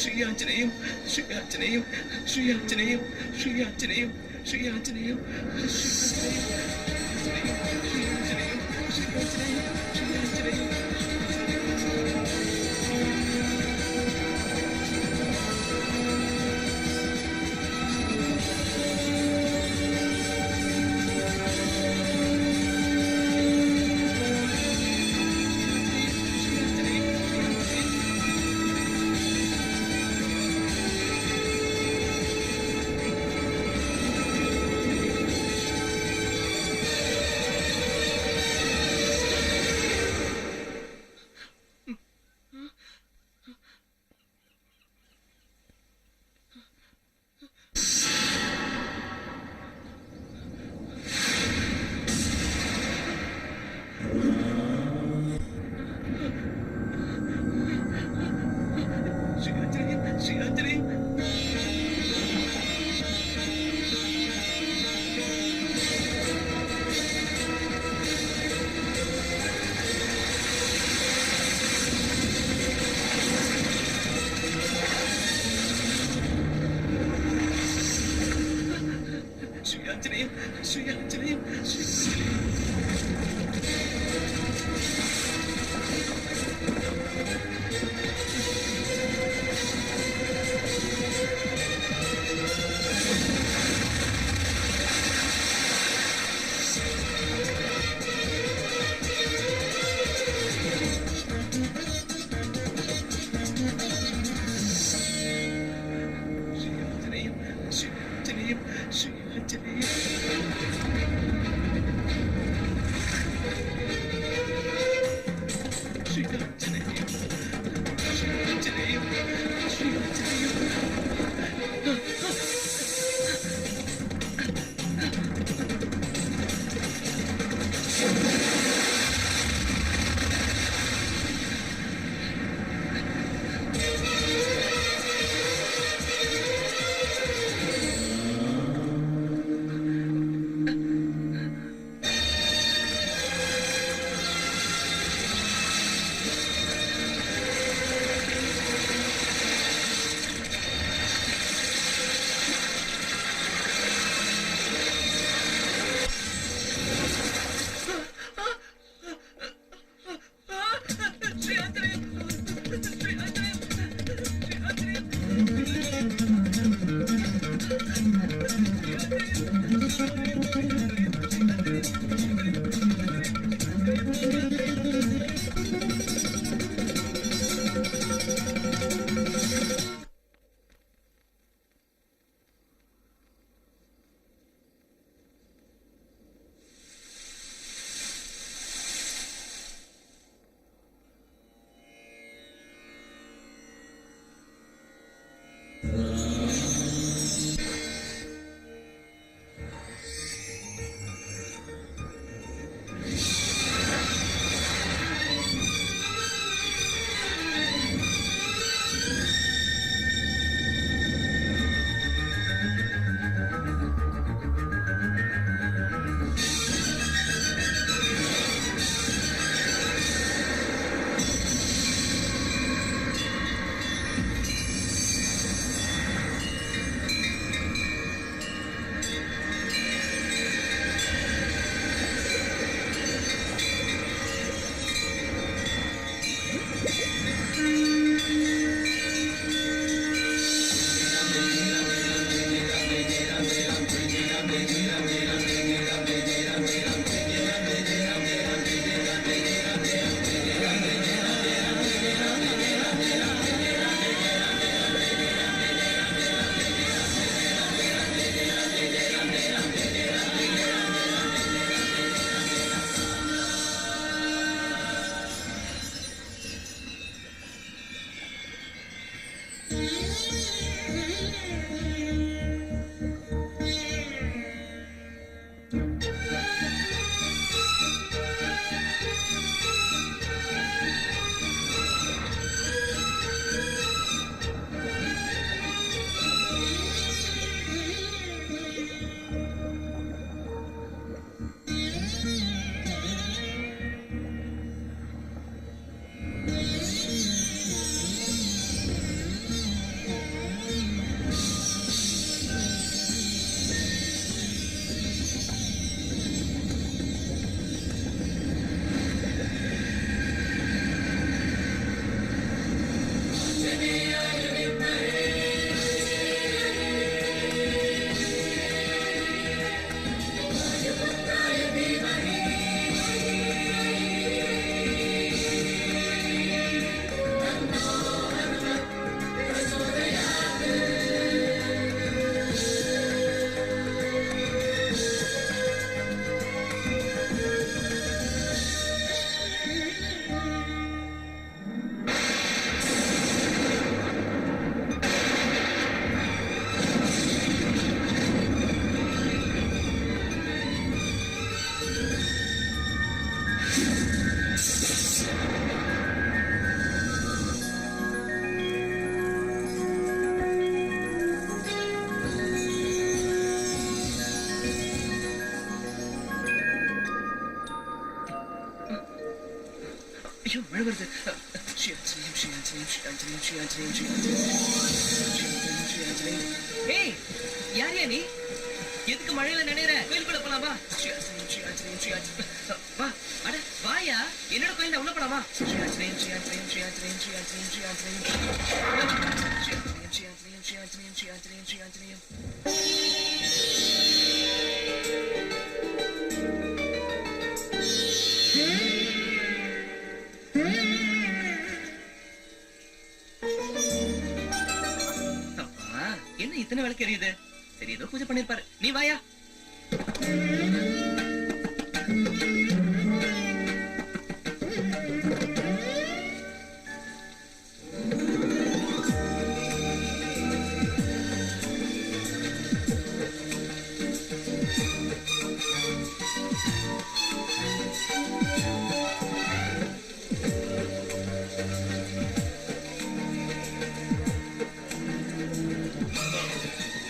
Shri Anjaneyam, Shri Anjaneyam, Shri Anjaneyam, Shri Anjaneyam, Shri Anjaneyam, Sri ஐயோ மழை வருது. ஸ்ரீ ஆஞ்சநேயம், ஸ்ரீ ஆஞ்சநேயம், ஸ்ரீ ஆஞ்சநேயம், ஸ்ரீ ஆஞ்சநேயம், ஸ்ரீ ஆஞ்சநேயம், ஸ்ரீ ஆஞ்சநேயம். ஏய் யாரியா நீ? எதுக்கு மழையில நினைற? கோயிலுக்குள்ள போலாமா? ஸ்ரீ ஆஞ்சநேயம், ஸ்ரீ ஆஞ்சநேயம், ஸ்ரீ ஆஞ்சநேயம். வா அட வாயா, என்னோட கோயில் உள்ள போலாமா? ஸ்ரீ ஆஞ்சநேயம், ஸ்ரீ ஆஞ்சநேயம், ஸ்ரீ ஆஞ்சநேயம், ஸ்ரீ ஆஞ்சநேயம், ஸ்ரீ ஆஞ்சநேயம், ஸ்ரீ ஆஞ்சநேயம், ஸ்ரீ ஆஞ்சநேயம், ஸ்ரீ ஆஞ்சநேயம், ஸ்ரீ ஆஞ்சநேயம், ஸ்ரீ ஆஞ்சநேயம். அப்பா என்ன இத்தனை விளக்கு எரியுது? சரி ஏதோ பூஜை பண்ணிருப்பாரு. நீ வாயா.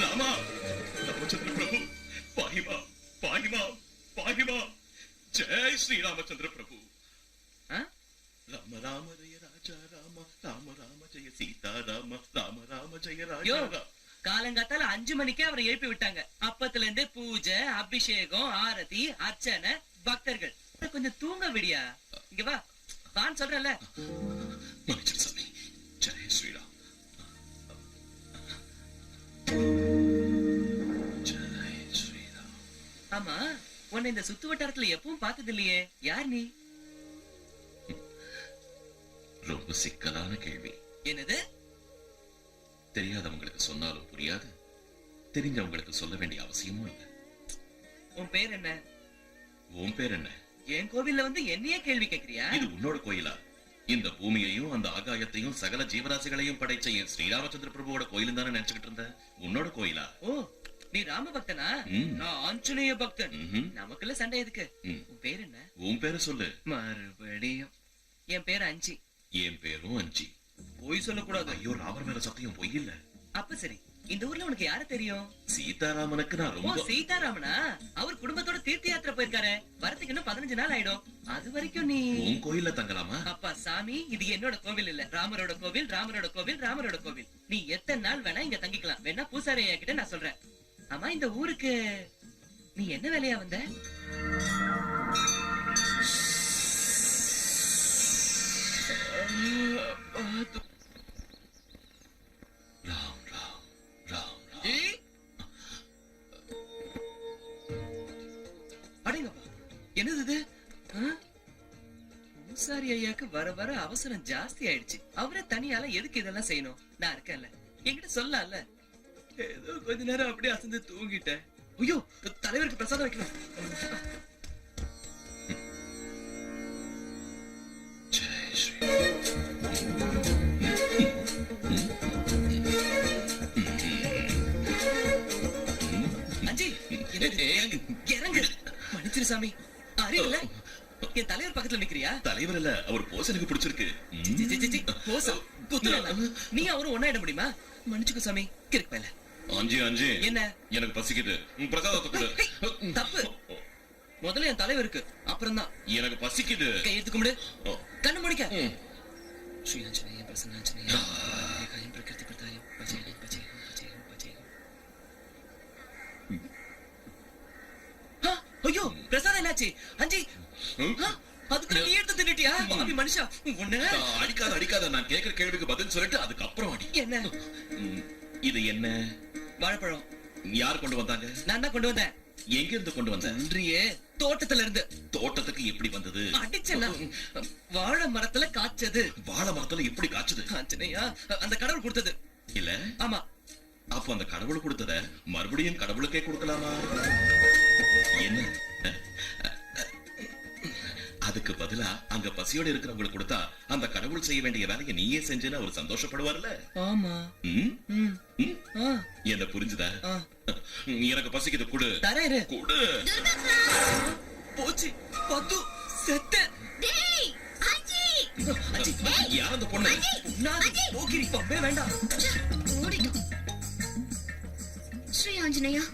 ராமா, ராமச்சந்திர பிரபு, பாஹிமா, பாஹிமா, பாஹிமா. ஜெய் ஸ்ரீ ராமச்சந்திர பிரபு. ராம ராம ஜெய ராஜா ராம, ராம ராம ஜெய சீதா ராம, ராம ராம ஜெய யோ ராஜா. காலங்காத்தால 5 மணிக்கே அவரை எழுப்பி விட்டாங்க. அப்பத்துல இருந்து பூஜை, அபிஷேகம், ஆரதி, அர்ச்சனை, பக்தர்கள். கொஞ்சம் தூங்க விடியா. இங்க வா வான்னு சொல்றல. மன்னிச்சிரு சாமி. ஜெய் ஸ்ரீராம். ஜெய் ஸ்ரீராம். ஆமா உன்னை இந்த சுத்து வட்டாரத்துல எப்பவும் பார்த்தது இல்லையே. யார் நீ? ரொம்ப சிக்கலான கேள்வி. என்னது? தெரியாதவங்களுக்கு சொன்னாலும் புரியாது, தெரிஞ்சவங்களுக்கு சொல்ல வேண்டிய அவசியமும் இல்லை. உன் பேர் என்ன? உன் பேர் என்ன? என் கோவில்ல வந்து என்னையே கேள்வி கேக்குறியா? இது உன்னோட கோயிலா? இந்த பூமியையும் அந்த ஆகாயத்தையும் சகல ஜீவராசிகளையும் படைச்ச என் ஸ்ரீராமச்சந்திர பிரபுவோட கோயிலும் தானே நினைச்சுக்கிட்டு இருந்தேன். உன்னோட கோயிலா? ஓ நீ ராம பக்தனா? நான் ஆஞ்சநேய பக்தன். நமக்குள்ள சண்டை எதுக்கு? உன் பேர் என்ன? உன் பேரை சொல்லு. மறுபடியும் என் பேர் அஞ்சி. என் பேரும் அஞ்சி. பொய் சொல்லக்கூடாது. ஐயோ, ராமர் மேல சத்தியம் பொய் இல்ல. அப்ப சரி, இந்த ஊர்ல உனக்கு யார தெரியும்? சீதாராமனுக்கு நான் ஓ ரொம்ப. சீதாராமனா? அவர் குடும்பத்தோட தீர்த்த யாத்திரை போயிருக்காரு. வரதுக்கு இன்னும் 15 நாள் ஆயிடும். அது வரைக்கும் நீ உன் கோயில்ல தங்கலாமா? அப்பா சாமி, இது என்னோட கோவில் இல்ல, ராமரோட கோவில், ராமரோட கோவில், ராமரோட கோவில். நீ எத்தனை நாள் வேணா இங்க தங்கிக்கலாம். வேணா பூசாரி ஐயா கிட்ட நான் சொல்றேன். ஆமா இந்த ஊருக்கு நீ என்ன வேலையா வந்த? ராம் ராம் ராம். அடேங்கப்பா, என்னது இது? பூசாரி ஐயாக்கு வர வர அவசரம் ஜாஸ்தி ஆயிடுச்சு. அவரே தனியால எதுக்கு இதெல்லாம் செய்யணும்? நான் இருக்கேன்ல, என்கிட்ட சொல்லலாம்ல. ஏதோ கொஞ்ச நேரம் அப்படியே அசந்து தூங்கிட்டேன். ஐயோ, தலைவருக்கு பிரசாதம் வைக்கணும். ஜெய் ஸ்ரீ. அஞ்சி இறங்கு. மன்னிச்சிரு சாமி, அறிவில்ல. என் தலைவர் பக்கத்துல நிக்கிறியா? தலைவர் இல்ல, அவர் போஸ் எனக்கு பிடிச்சிருக்கு. போசா குத்துறா? நீ அவரும் ஒண்ணா இட முடியுமா? மன்னிச்சுக்கோ சாமி. கிறுக்கு பையல. அஞ்சி அஞ்சி, என்ன? எனக்கு பசிக்குது, பிரசாதத்தை கொடு. தப்பு. முதல்ல என் தலைவருக்கு, அப்புறம் தான் எனக்கு பசிக்குது. கையெடுத்து கும்பிடு. கண்ணு முடிக்க. ஸ்ரீ ஆஞ்சநேய பிரசன்னாஞ்சநேய காயம் பிரகிருதி பிரதாயம் பஜேகம் பஜேகம் பஜேகம் பஜேகம். ஐயோ பிரசாதம் என்னாச்சு? அஞ்சி அதுக்குள்ள நீ எடுத்து தின்னுட்டியா? பாவி மனுஷா, உன்ன அடிக்காத அடிக்காத. நான் கேக்குற கேள்விக்கு பதில் சொல்லிட்டு அதுக்கப்புறம் அடி. என்ன இது? என்ன? வாழைப்பழம். யார் கொண்டு வந்தாங்க? நான் தான் கொண்டு வந்தேன். எங்க இருந்து கொண்டு வந்தேன்? இன்றையே தோட்டத்துல இருந்து. தோட்டத்துக்கு எப்படி வந்தது? அடிச்சனா? வாழை மரத்துல காய்ச்சது. வாழை மரத்துல எப்படி காய்ச்சது? ஆஞ்சநேயா, அந்த கடவுள் கொடுத்தது. இல்ல? ஆமா. அப்ப அந்த கடவுள் கொடுத்தத மறுபடியும் கடவுளுக்கே கொடுக்கலாமா? என்ன? அதுக்கு பதிலா அங்க பசியோட இருக்கிறவங்களுக்கு கொடுத்தா அந்த கடவுள் செய்ய வேண்டிய வேலையை நீயே செஞ்சேன்னு அவர் சந்தோஷப்படுவார்ல? ஆமா. என்ன புரிஞ்சுதா? எனக்கு பசிக்குது, குடு. தரேரு. குடு. போச்சு பத்து செத்த. டேய் அஞ்சி. அஞ்சி, யார் அந்த பொண்ணு? போக்கிரி பம்பே வேண்டாம். ஓடிட்டோம். ஸ்ரீ ஆஞ்சநேயா,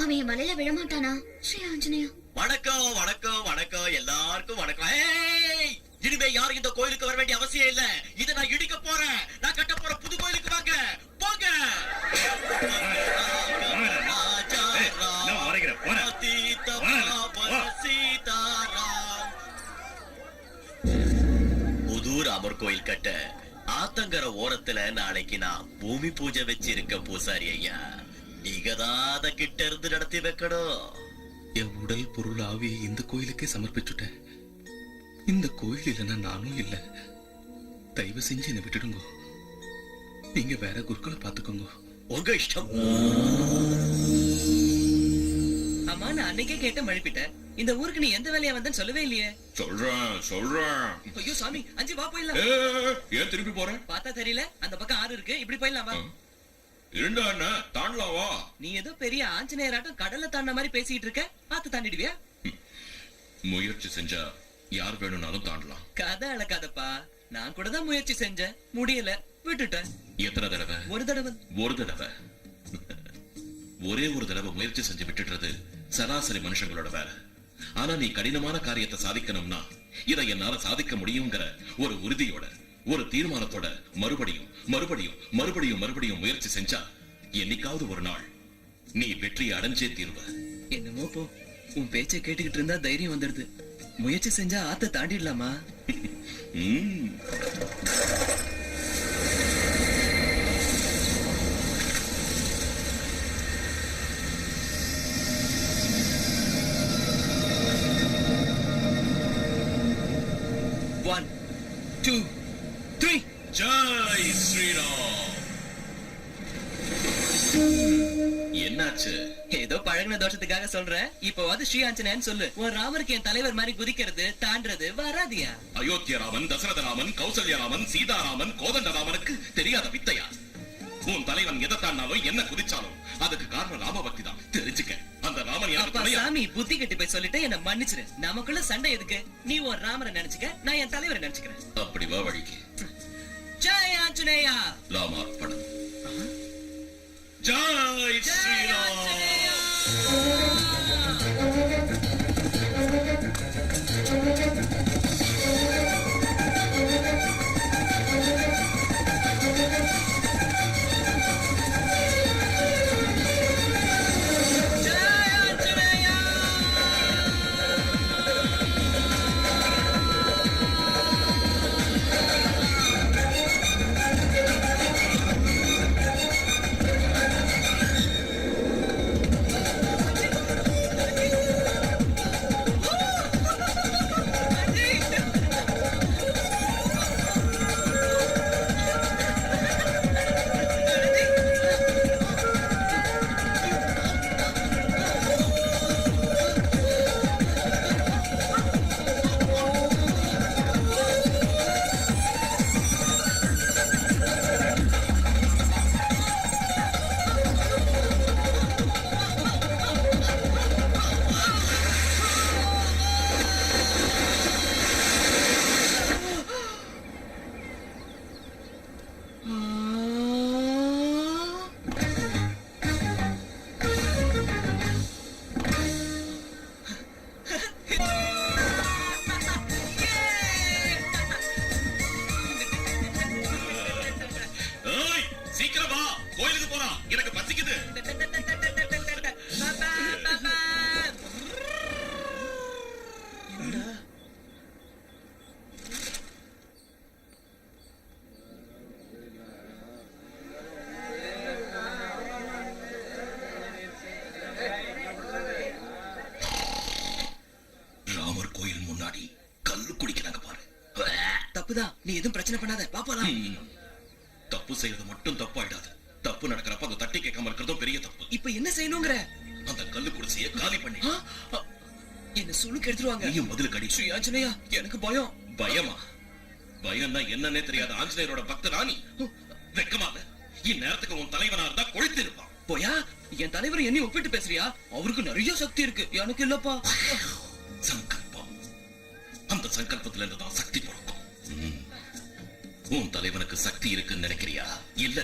அவன் என் வலையில விழமாட்டானா? ஸ்ரீ ஆஞ்சநேயா. வணக்கம் வணக்கம் வணக்கம் எல்லாருக்கும் வணக்கம். ஏய், இனிமே யாரும் இந்த கோயிலுக்கு வர வேண்டிய அவசியம் இல்ல. இதை நான் இடிக்க போறேன். நான் கட்ட போற புது கோயிலுக்கு வாங்க போங்க. புது ராமர் கோயில் கட்ட ஆத்தங்கர ஓரத்துல நாளைக்கு நான் பூமி பூஜை வச்சிருக்க பூசாரி ஐயா. நீங்க தான் அத கிட்ட இருந்து நடத்தி வைக்கணும். என் உடல் பொருள் ஆவியை இந்த கோயிலுக்கே சமர்ப்பிச்சுட்டேன். இந்த கோயில் இல்லைன்னா நானும் இல்ல. தயவு செஞ்சு என்னை விட்டுடுங்க. நீங்க வேற குருக்களை பாத்துக்கோங்க. உங்க இஷ்டம். ஆமா, நான் அன்னைக்கே கேட்ட மழுப்பிட்டேன். இந்த ஊருக்கு நீ எந்த வேலையா வந்தன்னு சொல்லவே இல்லையே. சொல்றேன். ஐயோ சாமி, அஞ்சு வா போயிடலாம். ஏன் திருப்பி போறேன்? பார்த்தா தெரியல, அந்த பக்கம் ஆறு இருக்கு, இப்படி போயிடலாம் வா. இருண்டா அண்ணா, தாண்டலாம் வா. நீ ஏதோ பெரிய ஆஞ்சநேயராட்டம் கடல்ல தாண்ட மாதிரி பேசிட்டு இருக்க. பார்த்து தாண்டிடுவியா? முயற்சி செஞ்சா யார் வேணும்னாலும் தாண்டலாம். கதை அளக்காதப்பா. நான் கூட தான் முயற்சி செஞ்சேன், முடியல, விட்டுட்டேன். எத்தனை தடவை? ஒரு தடவை. ஒரு தடவை. ஒரே ஒரு தடவை முயற்சி செஞ்சு விட்டுடுறது சராசரி மனுஷங்களோட வேலை. ஆனா நீ கடினமான காரியத்தை சாதிக்கணும்னா இதை என்னால சாதிக்க முடியுங்கிற ஒரு உறுதியோட, ஒரு தீர்மானத்தோட மறுபடியும் மறுபடியும் மறுபடியும் மறுபடியும் முயற்சி செஞ்சா என்னைக்காவது ஒரு நாள் நீ வெற்றி அடைஞ்சே தீர்வ. என்னமோ போ, உன் பேச்சை கேட்டுக்கிட்டு இருந்தா தைரியம் வந்துடுது. முயற்சி செஞ்சா ஆத்த தாண்டிடலாமா? One, two, three. Jai Sriram. என்னாச்சு? ஏதோ பழகின தோஷத்துக்காக சொல்றேன். இப்போவாது ஸ்ரீ ஆஞ்சநேயன் சொல்லு. உன் ராமருக்கு என் தலைவர் மாதிரி குதிக்கிறது தாண்டறது வராதியா? அயோத்திய ராமன், தசரத ராமன், கௌசல்ய ராமன், சீதாராமன், கோதண்ட ராமனுக்கு தெரியாத வித்தையா? உன் தலைவன் எதை தாண்டாலும் என்ன குதிச்சாலும் அதுக்கு காரணம் ராம பக்தி தான். தெரிஞ்சுக்க. அந்த ராமன் அப்பா சாமி, புத்தி கட்டி போய் சொல்லிட்டு என்ன மன்னிச்சிரு. நமக்குள்ள சண்டை எதுக்கு? நீ உன் ராமரை நினைச்சுக்க, நான் என் தலைவரை நினைச்சுக்கிறேன். அப்படி வா வழிக்கு. ஜெய் ஆஞ்சநேயா. ராமார்ப்பணம். ஜெய் ஸ்ரீராம். தப்புதான். நீ எதுவும் பிரச்சனை பண்ணாத, பாப்பலாம். தப்பு செய்யறது மட்டும் தப்பாயிடாது. தப்பு நடக்கிறப்ப அதை தட்டி கேட்காம இருக்கிறதும் பெரிய தப்பு. இப்ப என்ன செய்யணுங்கிற? அந்த கல்லு குடிசைய காலி பண்ணி என்ன சுளுக்கு எடுத்துருவாங்க. நீயும் பதிலுக்கு அடி. ஸ்ரீ ஆஞ்சநேயா, எனக்கு பயம். பயமா? பயம்னா என்னன்னே தெரியாத ஆஞ்சநேயரோட பக்தனா நீ? வெக்கமால இந்நேரத்துக்கு உன் தலைவனா இருந்தா கொழுத்து இருப்பான். போயா, என் தலைவர் என்னை ஒப்பிட்டு பேசுறியா? அவருக்கு நிறைய சக்தி இருக்கு, எனக்கு இல்லப்பா. சங்கல்பம். அந்த சங்கல்பத்துல இருந்துதான் சக்தி பிறக்கும். உன் தலைவனுக்கு சக்தி இருக்குன்னு நினைக்கிறியா? இல்ல,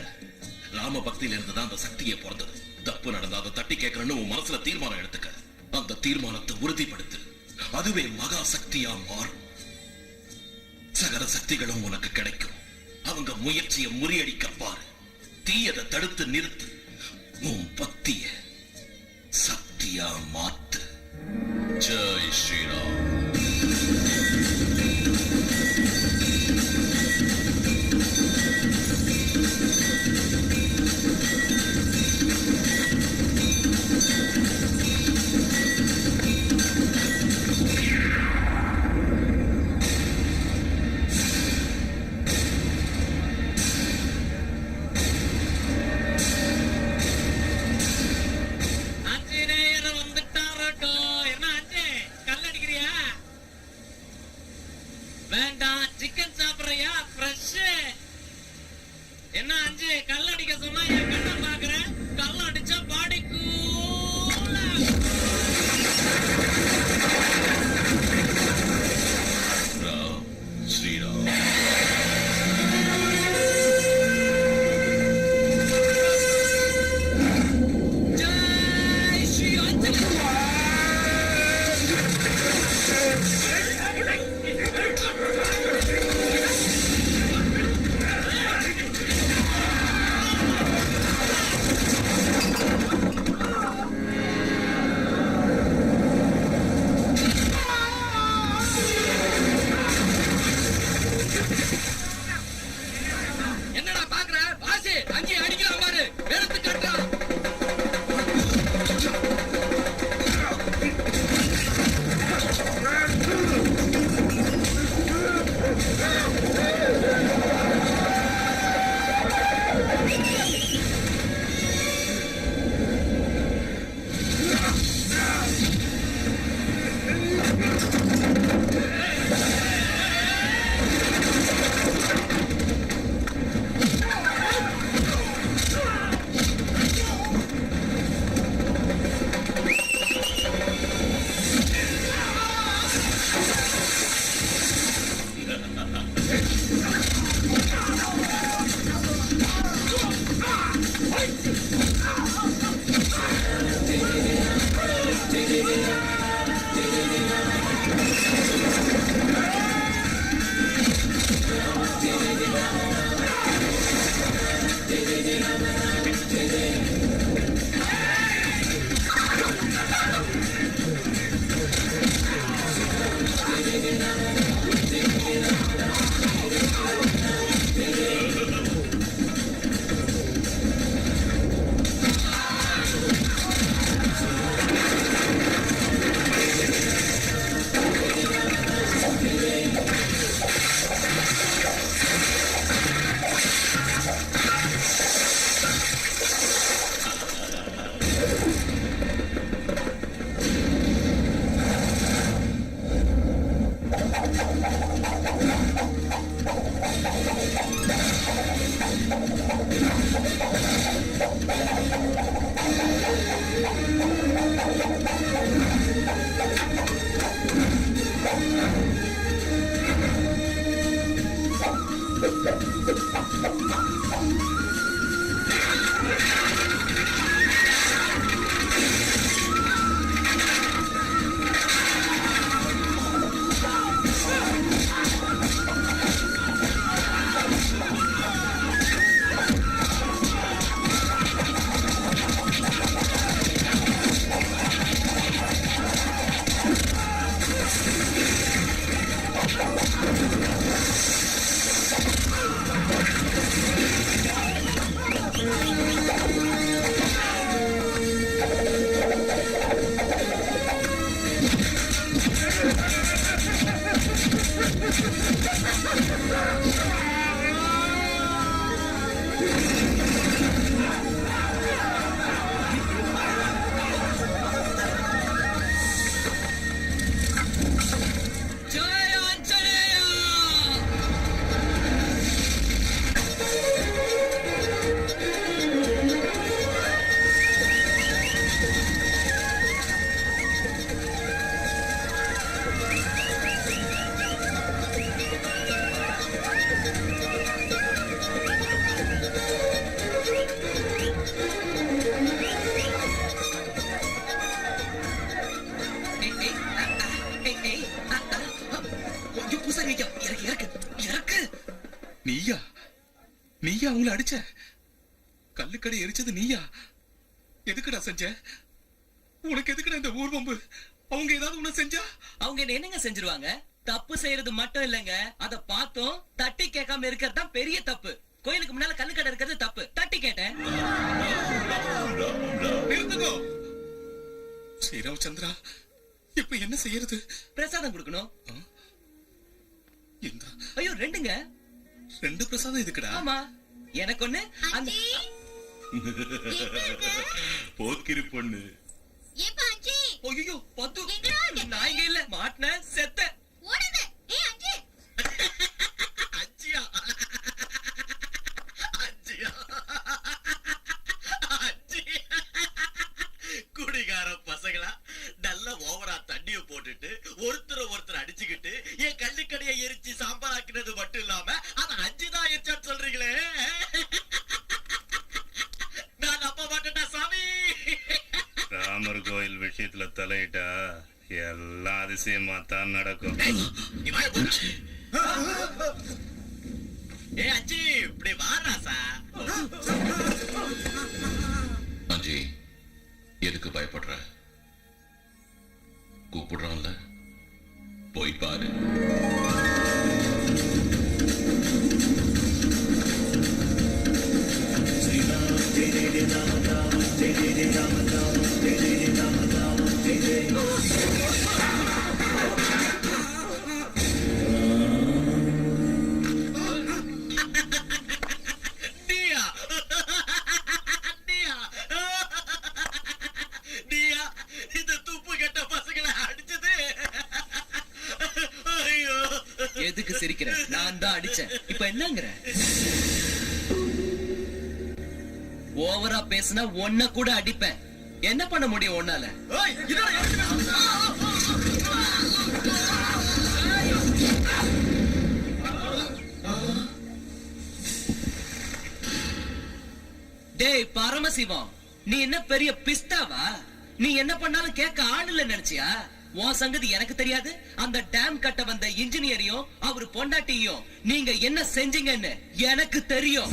ராம பக்தியில இருந்துதான் அந்த சக்தியே பிறந்தது. தப்பு நடந்தா அதை தட்டி கேட்கறன்னு உன் மனசுல தீர்மானம் எடுத்துக்க. அந்த தீர்மானத்தை உறுதிப்படுத்து. அதுவே மகா சக்தியா மாறும். சகல சக்திகளும் உனக்கு கிடைக்கும். அவங்க முயற்சியை முறியடிக்க பாரு. தீயதை தடுத்து நிறுத்து. உன் பக்திய சக்தியா மாத்து. ஜெய் ஸ்ரீராம். நீயா நீயா அவங்கள அடிச்ச? கல்லுக்கடை எரிச்சது நீயா? எதுக்குடா செஞ்ச? உனக்கு எதுக்குடா இந்த ஊர்வம்பு? அவங்க ஏதாவது உன்ன செஞ்சா? அவங்க என்ன என்னங்க செஞ்சிருவாங்க? தப்பு செய்யறது மட்டும் இல்லங்க, அத பார்த்தோம் தட்டி கேட்காம இருக்கிறது தான் பெரிய தப்பு. கோயிலுக்கு முன்னால கல்லுக்கடை இருக்கிறது தப்பு, தட்டி கேட்டேன். நிறுத்துங்கோ. ஸ்ரீராமச்சந்திரா, இப்ப என்ன செய்யறது? பிரசாதம் கொடுக்கணும். இந்த ஐயோ, ரெண்டுங்க. 2 பிரசாதம் எதுக்குடா? ஆமா, எனக்கு ஒண்ணு. அந்த போக்கிரி பொண்ணு. ஏப்பா அஞ்சி? ஐயோ, பத்து. எங்கடா இருக்க? நான் இங்க இல்ல, மாட்டினேன், செத்தேன். ஓடாத. ஏய் அஞ்சி. அஞ்சியா அஞ்சியா அஞ்சி குடிகார பசங்களா நல்ல ஓவரா தண்ணிய போட்டுட்டு ஒருத்தர் அடிச்சுக்கிட்டு என் கள்ளிக்கடையை எரிச்சு சாம்பாராக்கினது மட்டும் இல்லாம அத அஞ்சுதான் எரிச்சான்னு சொல்றீங்களே. நான் நம்ப மாட்டேன்டா சாமி. ராமர் கோயில் விஷயத்துல தலையிட்டா எல்லாம் அதிசயமா தான் நடக்கும். நீ வாய மூடு. ஏய் அஞ்சி, இப்படி வா ராசா. அஞ்சி, எதுக்கு பயப்படுற? கூப்பிடுறான்ல, போய் பாரு. நீயா? நீயா? நீயா இந்த துப்பு கெட்ட பசங்களை அடிச்சது? ஐயோ, எதுக்கு சிரிக்கிற? நான் தான் அடிச்சேன். இப்ப என்னங்கற? ஓவரா பேசினா ஒன்ன கூட அடிப்பேன். என்ன பண்ண முடியும் உன்னால? ஏய், என்னடா? டேய் பரமசிவம், நீ என்ன பெரிய பிஸ்தாவா? நீ என்ன பண்ணாலும் கேட்க ஆள் இல்ல நினைச்சியா? உன் சங்கதி எனக்கு தெரியாது. அந்த டேம் கட்ட வந்த இன்ஜினியரையும் அவரு பொண்டாட்டியும் நீங்க என்ன செஞ்சீங்கன்னு எனக்கு தெரியும்.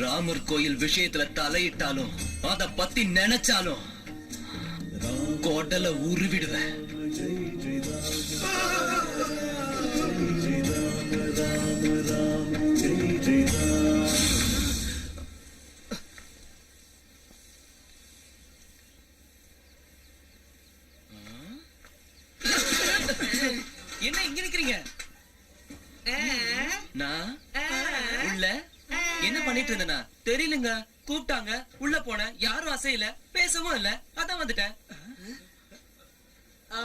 ராமர் கோயில் விஷயத்துல தலையிட்டாலும் அத பத்தி நினைச்சாலும் கோடல உருவிடுவேன். என்ன இங்க நிக்கிறீங்க? நான் உள்ள என்ன பண்ணிட்டு இருந்தேனா தெரியலங்க. கூப்பிட்டாங்க, உள்ள போனேன். யாரும் அசையல, பேசவும் இல்ல, அதான் வந்துட்டேன்.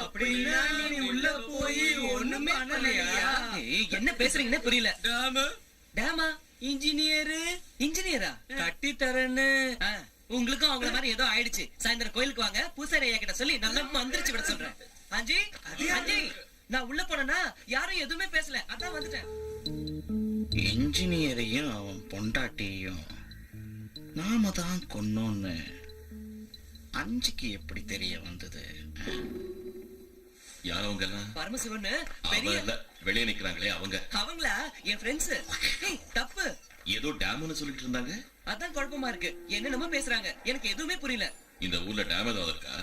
அப்படின்னா நீ உள்ள போய் ஒண்ணுமே பண்ணலையா? ஏய், என்ன பேசுறீங்கன்னு புரியல. டேமா? இன்ஜினியரா கட்டி தரேன்னு. உங்களுக்கும் அவங்கள மாதிரி ஏதோ ஆயிடுச்சு. சாயந்தரம் கோயிலுக்கு வாங்க, பூசாரி ஐயா கிட்ட சொல்லி நல்லா மந்திரிச்சு விட சொல்றேன். அஞ்சி, அஞ்சி, நான் உள்ள போனேன்னா யாரும் எதுவுமே பேசல, அதான் வந்துட்டேன். இன்ஜினியரையும் அவன் பொண்டாட்டியையும் நாம தான் கொன்னோன்னு அஞ்சுக்கு எப்படி தெரிய வந்தது? யார் அவங்க எல்லாம்? பரமசிவன் அவங்க பெரிய இல்ல, வெளியே நிக்கிறாங்களே அவங்க. அவங்களா? என் ஃப்ரெண்ட்ஸ். தப்பு. ஏதோ டேம்னு சொல்லிட்டு இருந்தாங்க. அதான் குழப்பமா இருக்கு. என்னென்னமோ பேசுறாங்க, எனக்கு எதுவுமே புரியல. இந்த ஊர்ல டேம் ஏதாவது இருக்கா?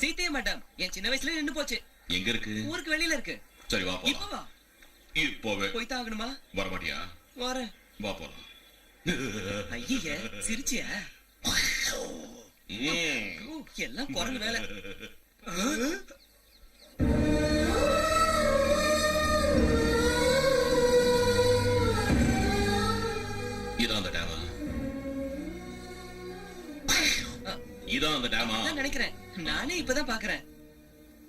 சீத்தைய மேடம் என் சின்ன வயசுல நின்னு போச்சு. எங்க இருக்கு? ஊருக்கு வெளியில இருக்கு. சரி வா இப்ப போலாம். வா. இப்போவே போய்தான் ஆகணுமா? வரமாட்டியா? வரேன். வா போலாம். ஐய, சிரிச்சியா? எல்லாம் குரங்கு வேலை. இதான் அந்த டேமா? இதான் அந்த டேமா? நான் நினைக்கிறேன். நானே இப்பதான் பாக்குறேன்.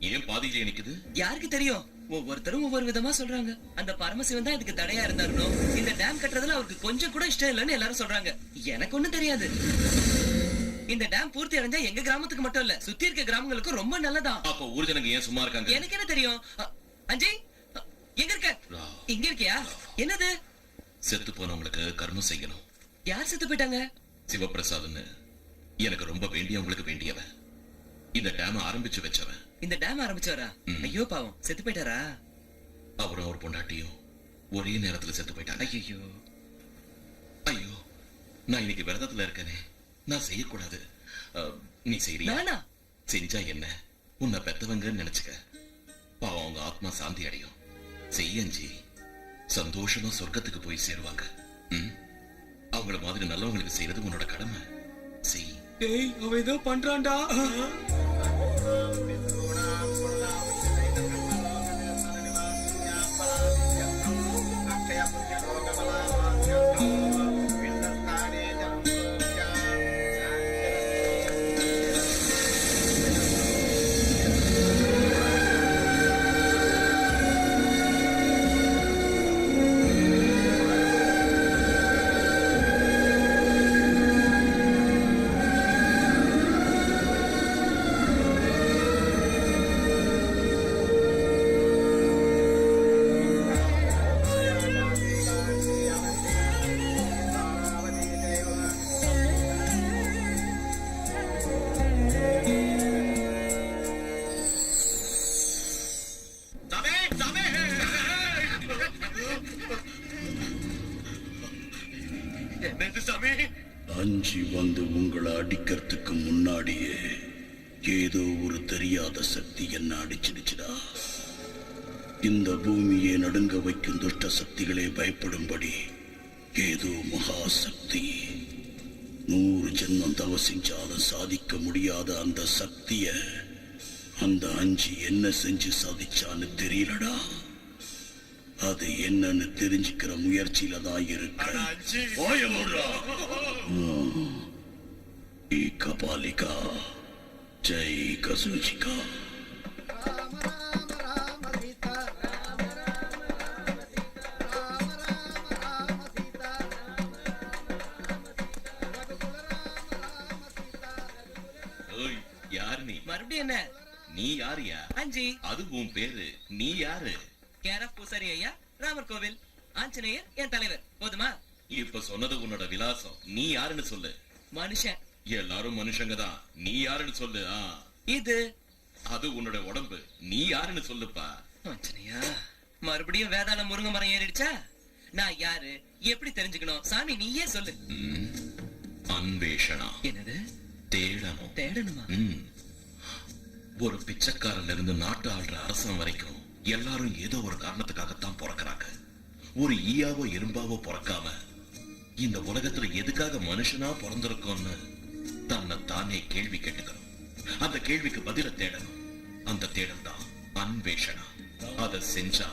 ஏன் பாதியிலே நிக்குது? யாருக்கு தெரியும்? ஒவ்வொருத்தரும் ஒவ்வொரு விதமா சொல்றாங்க. அந்த பரமசிவன் தான் இதுக்கு தடையா இருந்தாருனோ, இந்த டேம் கட்டுறதுல அவருக்கு கொஞ்சம் கூட இஷ்டம் இல்லைன்னு எல்லாரும் சொல்றாங்க. எனக்கு ஒண்ணும் தெரியாது. இந்த டேம் பூர்த்தி அடைஞ்சா எங்க கிராமத்துக்கு மட்டும் இல்ல, சுத்தி இருக்க கிராமங்களுக்கும் ரொம்ப நல்லதான். அப்ப ஊர் ஜனங்க ஏன் சும்மா இருக்காங்க? எனக்கு என்ன தெரியும்? அஜய், எங்க இருக்க? இங்க இருக்கியா? என்னது? செத்து போனவங்களுக்கு கர்மம் செய்யணும். யார் செத்து போயிட்டாங்க? சிவபிரசாத்னு எனக்கு ரொம்ப வேண்டியவங்களுக்கு வேண்டியவன். இந்த டேம் ஆரம்பிச்சு வச்சவன். இந்த டேம் ஆரம்பிச்சவரா? ஐயோ பாவம், செத்து போயிட்டாரா? அவரும் அவர் பொண்டாட்டியும் ஒரே நேரத்துல செத்து போயிட்டாங்க. ஐயோ ஐயோ, நான் இன்னைக்கு விரதத்துல இருக்கனே, நான் செய்யக்கூடாது. நீ செய்யறியா? செஞ்சா என்ன, உன்னை பெத்தவங்கன்னு நினைச்சுக்க. பாவம் அவங்க ஆத்மா சாந்தி அடையும். செய்யஞ்சி சந்தோஷமா சொர்க்கத்துக்கு போய் சேருவாங்க. அவங்கள மாதிரி நல்லவங்களுக்கு செய்யறது உன்னோட கடமை. செய். டேய், அவன் ஏதோ பண்றான்டா. அஞ்சி வந்து உங்களை அடிக்கிறதுக்கு முன்னாடியே ஏதோ ஒரு தெரியாத சக்தி என்ன அடிச்சிடுச்சுடா. இந்த பூமியை நடுங்க வைக்கும் துஷ்ட சக்திகளே பயப்படும்படி ஏதோ மகா சக்தி 100 ஜென்மம் தவ செஞ்சாலும் சாதிக்க முடியாத அந்த சக்திய அந்த அஞ்சி என்ன செஞ்சு சாதிச்சான்னு தெரியலடா. அது என்னன்னு தெரிஞ்சுக்கிற முயற்சியில தான் இருக்கு. கபாலிகா ஜெய் கசூச்சிகா. யாரு நீ? மறுபடியும் என்ன? நீ யாரியா? அஞ்சி. அது உன் பேரு. நீ யாரு? கேர் ஆஃப் பூசாரி ஐயா, ராமர் கோவில், ஆஞ்சநேயர் என் தலைவர். போதுமா? இப்ப சொன்னது உன்னோட விலாசம். நீ யாருன்னு சொல்லு. மனுஷன். எல்லாரும் மனுஷங்க தான். நீ யாருன்னு சொல்லு. இது அது உன்னோட உடம்பு. நீ யாருன்னு சொல்லுப்பா. ஆஞ்சநேயா, மறுபடியும் வேதாள முருங்கை மரம் ஏறிடுச்சா? நான் யாரு, எப்படி தெரிஞ்சுக்கணும்? சாமி நீயே சொல்லு. அன்வேஷணா. என்னது? தேடணும். தேடணுமா? ஒரு பிச்சைக்காரன்ல இருந்து நாட்டு ஆள்ற அரசன் வரைக்கும் எல்லாரும் ஏதோ ஒரு காரணத்துக்காகத்தான் பிறக்கிறாங்க. ஒரு ஈயாவோ எறும்பாவோ பிறக்காம இந்த உலகத்துல எதுக்காக மனுஷனா பிறந்திருக்கோம்னு தன்னை தானே கேள்வி கேட்டுக்கணும். அந்த கேள்விக்கு பதில தேடணும். அந்த தேடல் தான் அன்வேஷணா. அத செஞ்சா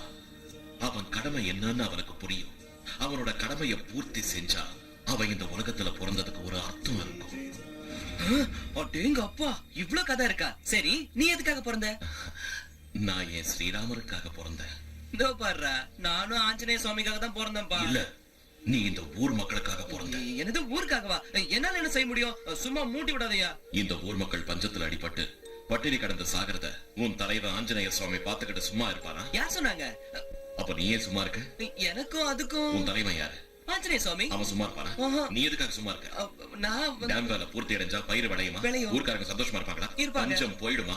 அவன் கடமை என்னன்னு அவனுக்கு புரியும். அவனோட கடமையை பூர்த்தி செஞ்சா அவன் இந்த உலகத்துல பிறந்ததுக்கு ஒரு அர்த்தம் இருக்கும். அடேங்க அப்பா, இவ்ளோ கதை இருக்கா? சரி, நீ எதுக்காக பிறந்த? நான் என் ஸ்ரீராமருக்காக பிறந்தேன். இதோ பாருடா, நானும் ஆஞ்சநேய சுவாமிக்காக தான் பிறந்தேன்பா. இல்ல, நீ இந்த ஊர் மக்களுக்காக பிறந்த. எனது ஊருக்காகவா? என்னால என்ன செய்ய முடியும்? சும்மா மூட்டி விடாதயா. இந்த ஊர் மக்கள் பஞ்சத்துல அடிபட்டு பட்டினி கடந்து சாகிறத உன் தலைவர் ஆஞ்சநேய சுவாமி பாத்துக்கிட்டு சும்மா இருப்பாரா? யார் சொன்னாங்க? அப்ப நீயே சும்மா இருக்க? எனக்கும் அதுக்கும். உன் தலைவன் யாரு? ஆஞ்சநேய சுவாமி. அவன் சும்மா இருப்பாரா? நீ எதுக்காக சும்மா இருக்க? நான் டேம் வேலை பூர்த்தி அடைஞ்சா பயிர் விளையுமா? ஊர்க்காரங்க சந்தோஷமா இருப்பாங்களா? பஞ்சம் போயிடுமா?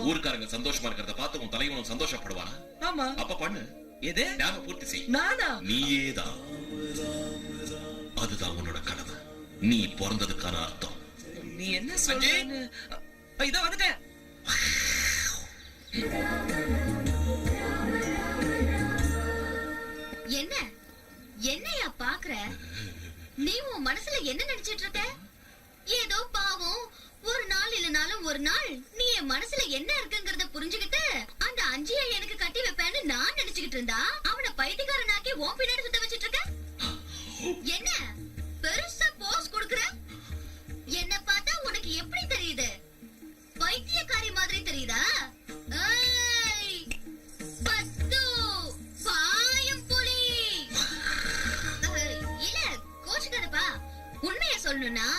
ஊர்க்காரங்க சந்தோஷமா இருக்கிறத பார்த்து உன் தலைவனும் சந்தோஷப்படுவானா? ஆமா. அப்ப பண்ணு. எது? டேம பூர்த்தி செய். நானா? நீயேதான். அதுதான் உன்னோட கடமை. நீ பிறந்ததுக்கான அர்த்தம். நீ என்ன சொல்றேன்னு இதோ வந்துட்டேன். என்ன என்னையா பாக்குற? நீ உன் மனசுல என்ன நினைச்சிட்டு இருக்க? ஏதோ பாவம் ஒரு நாள் இல்லனாலும் ஒரு நாள் நீ என் மனசுல என்ன இருக்குங்கறத புரிஞ்சுக்கிட்டு அந்த அஞ்சியை எனக்கு கட்டி வைப்பேன்னு நான் நினைச்சுக்கிட்டு இருந்தா அவனை பைத்தியக்காரனாக்கி உன் பின்னாடி சுத்த வச்சிட்டு இருக்க. என்ன பெருசா போஸ் கொடுக்கற? என்ன பார்த்தா உனக்கு எப்படி தெரியுது? பைத்தியக்காரி மாதிரி தெரியுதா? பத்து பாயம் புலி. இல்ல கோச்சுக்காதப்பா. உண்மைய சொல்லணும்னா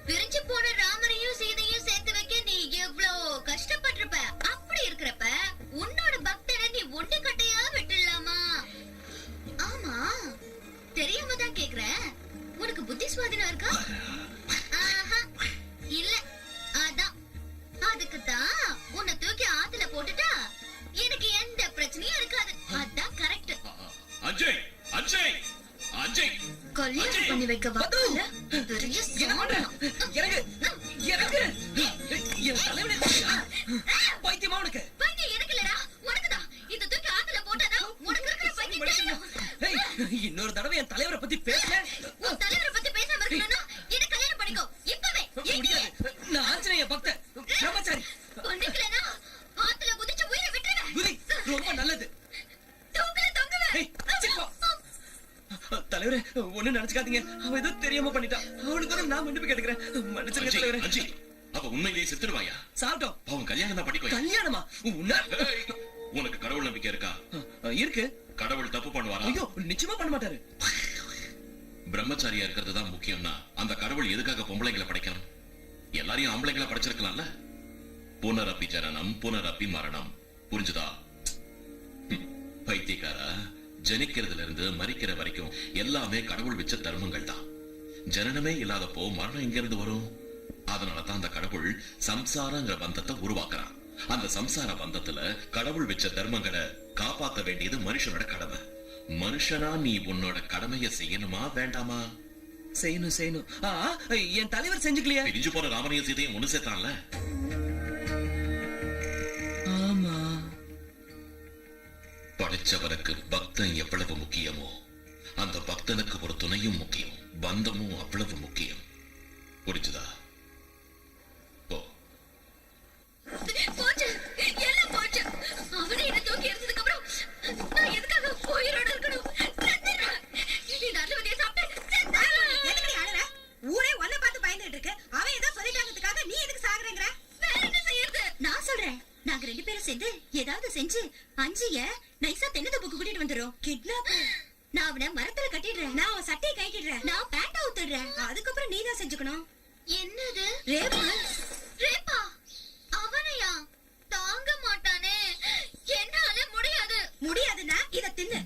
பிரிஞ்சு போன ராமரையும் சீதையும் சேர்த்து வைக்க நீ எவ்வளவு கஷ்டப்பட்டிருப்ப. அப்படி இருக்கிறப்ப உன்னோட பக்தனை நீ ஒண்டி கட்டையா விட்டுடலாமா? ஆமா, வைக்க வரல பெரிய சாமரம். இறங்கு இறங்கு என் தலைவனே பைத்தியமா உனக்கு பைத்தியம் எனக்கு இல்லடா உனக்குதான். இந்த தூக்கி ஆத்துல போட்டாதான் உனக்கு இருக்கிற பைத்தியம் தெரியும். இன்னொரு தடவை என் தலைவரை பத்தி பேசல. உன் தலைவரை பத்தி பேசாம இருக்கணும்னா என்ன கல்யாணம் பண்ணிக்கோ இப்பவே. முடியாது. நான் ஆஞ்சநேய பக்தன் பிரம்மச்சாரி. கொண்டுக்கலனா ஆத்துல குதிச்சு உயிரை விட்டுருவேன். குதி ரொம்ப நல்லது. தூக்கல தொங்குவேன். தலைவரே ஒண்ணு நினைச்சுக்காதீங்க. அவன் ஏதோ தெரியாம பண்ணிட்டான். அவனுக்கு வந்து நான் மன்னிப்பு கேட்டுக்கிறேன். மன்னிச்சிருங்க தலைவரே. அஞ்சி அப்ப உண்மையிலேயே செத்துடுவாயா? சாப்பிட்டோம். அவன் கல்யாணம் தான் படிக்க. கல்யாணமா? உனக்கு கடவுள் நம்பிக்கை இருக்கா? இருக்கு. கடவுள் தப்பு பண்ணுவாரா? ஐயோ நிச்சயமா பண்ண மாட்டாரு. பிரம்மச்சாரியா இருக்கிறது தான் முக்கியம்னா அந்த கடவுள் எதுக்காக பொம்பளைங்களை படைக்கணும்? எல்லாரையும் ஆம்பளைங்களை படைச்சிருக்கலாம்ல. புனரப்பி ஜனனம் புனரப்பி மரணம். புரிஞ்சுதா? பைத்தியக்காரா, ஜனிக்கிறதுல இருந்து மரிக்கிற வரைக்கும் எல்லாமே கடவுள் வச்ச தர்மங்கள் தான். ஜனனமே இல்லாதப்போ மரணம் எங்க இருந்து வரும்? அதனாலதான் அந்த கடவுள் சம்சாரங்கிற பந்தத்தை உருவாக்குறான். அந்த சம்சார பந்தத்துல கடவுள் வச்ச தர்மங்களை காப்பாத்த வேண்டியது மனுஷனோட கடமை. மனுஷனா நீ உன்னோட கடமையை செய்யணுமா வேண்டாமா? செய்யணும் செய்யணும். என் தலைவர் செஞ்சுக்கலையா? பிரிஞ்சு போற ராமனையும் சீதையும் ஒண்ணு சேர்த்தான்ல. ஆமா. படைச்சவனுக்கு பக்தன் எவ்வளவு முக்கியமோ அந்த பக்தனுக்கு ஒரு துணையும் முக்கியம், பந்தமும் அவ்வளவு முக்கியம். புரிஞ்சுதா? போச்சு எல்லாம் போச்சு. அவனை என்ன தூக்கி எறிஞ்சதுக்கு அப்புறம் நான் எதுக்காக உயிரோட இருக்கணும்? இந்த அலுவலியை சாப்பிட்டு ஊரே ஒன்ன பார்த்து பயந்துட்டு இருக்கு. அவன் ஏதோ சொல்லிட்டாங்கிறதுக்காக நீ எதுக்கு சாகுறேங்கிற? வேற என்ன செய்யறது? நான் சொல்றேன், நாங்க 2 பேரும் சேர்ந்து ஏதாவது செஞ்சு அஞ்சிய நைசா தென்னந்தோப்புக்கு கூட்டிட்டு வந்துரும். கிட்னாப். நான் அவனை மரத்துல கட்டிடுறேன். நான் அவன் சட்டையை கட்டிடுறேன். நான் பேண்ட் அவுத்துடுறேன். அதுக்கப்புறம் நீ தான் செஞ்சுக்கணும். என்னது ரேப்? ரேப்பா? அவனையா? தாங்க மாட்டானே. என்னால முடியாது. முடியாதுன்னா இத தின்னு.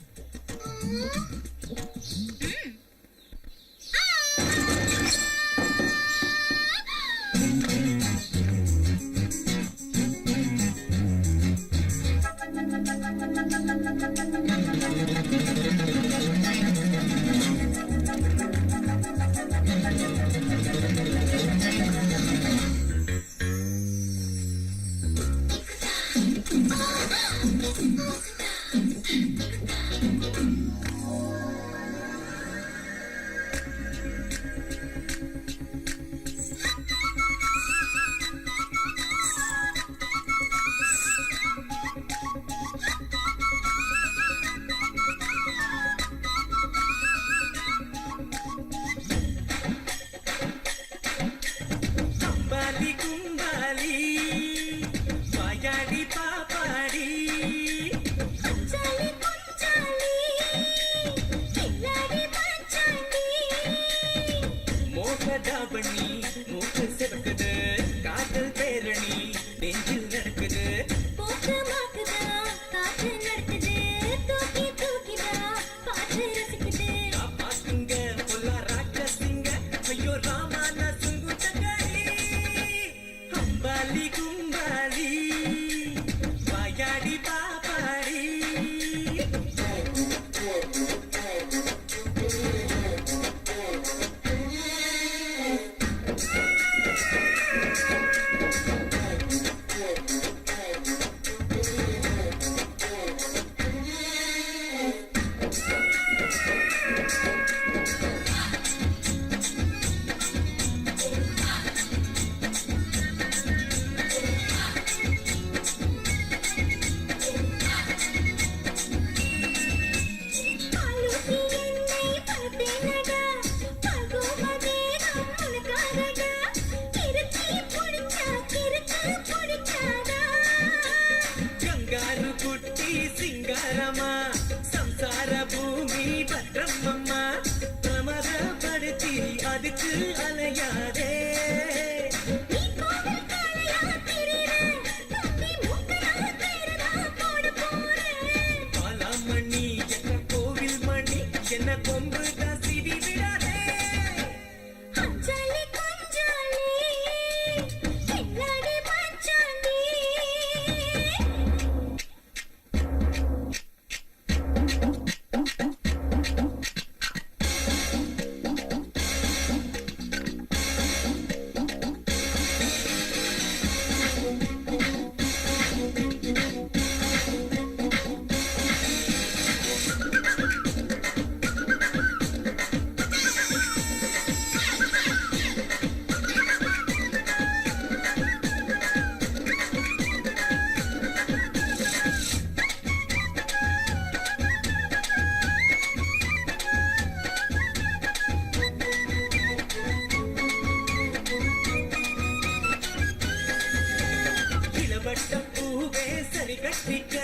கட்டிக்க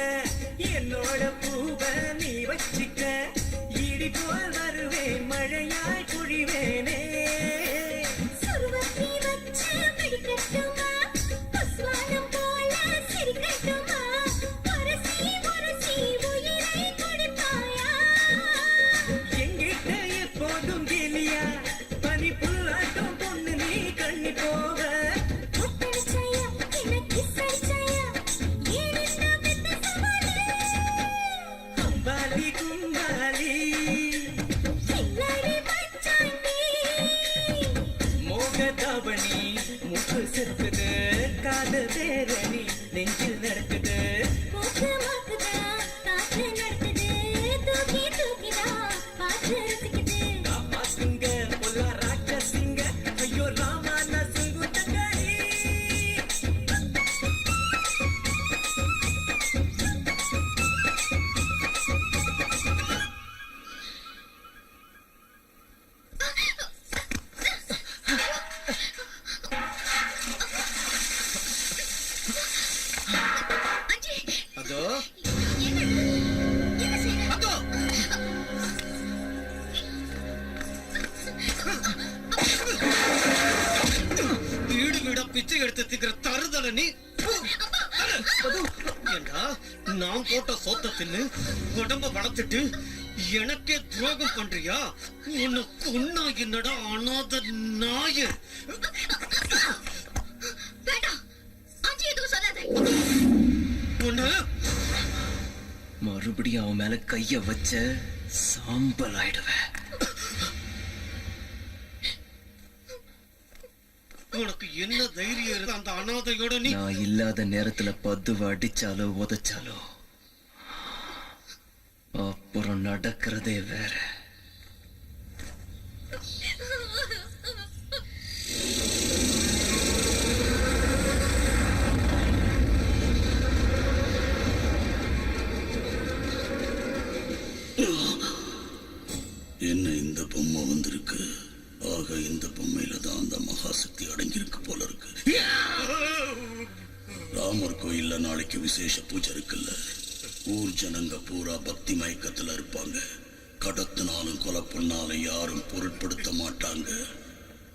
என்னோட பூவ நீ வச்சிக்க இடி போல் வருவேன் மழையாய் பொழிவேனே சுருவத்தி வச்சு பிடிக்கட்டுமா புஸ்வானம் போல சிரிக்கட்டுமா உரசி உரசி உயிரை கொடுப்பாயா எங்கிட்ட எப்போதும் கேலியா பனி புல்லாட்டம் பொண்ணு நீ கண்ணி போக ஒத்தடிச்சாயா என்ன கிசடிச்சாயா ஏன் என்ன பெத்த சவாலே அம்பாலி கும்பாலி சிங்காரி மச்சாண்டி மோகதாவணி மூக்கு செத்துது காதல் பேரணி நெஞ்சில் நடக்குது மூக்கு மாக்குதா காற்று நடக்குது தூக்கி தூக்கிதா பாத்து ரசிக்குது காப்பாத்துங்க பொல்லா ராட்சசிங்க ஐயோ ராமா நான் சுங்குட்டக்காரி அதோ என்ன செய்யற அதோ வீடு வீடா பிச்சை எடுத்து திங்கிற தருதல நீ ஏண்டா நான் போட்ட சோத்த தின்னு உடம்ப வளர்த்துட்டு எனக்கே துரோகம் பண்றியா உன்னை கொன்னா என்னடா அனாத நாய வேண்டாம் அஞ்சி எதுவும் சொல்லாத உன்னை மறுபடியும் அவன் மேல கைய வச்ச சாம்பல் ஆயிடுவேன். உனக்கு என்ன தைரியம் இருக்கு அந்த அனாதையோட நீ நான் இல்லாத நேரத்துல பதுவ அடிச்சாலோ உதைச்சாலோ அப்புறம் நடக்கிறதே வேற. என்ன இந்த பொம்மை வந்திருக்கு? ஆக இந்த பொம்மையில தான் அந்த மகாசக்தி அடங்கியிருக்கு போல இருக்கு. ராமர் கோயில்ல நாளைக்கு விசேஷ பூஜை இருக்குல்ல. ஊர் ஜனங்க பூரா பக்தி மயக்கத்துல இருப்பாங்க. கடத்தினாலும் கொலை பண்ணாலும் யாரும் பொருட்படுத்த மாட்டாங்க.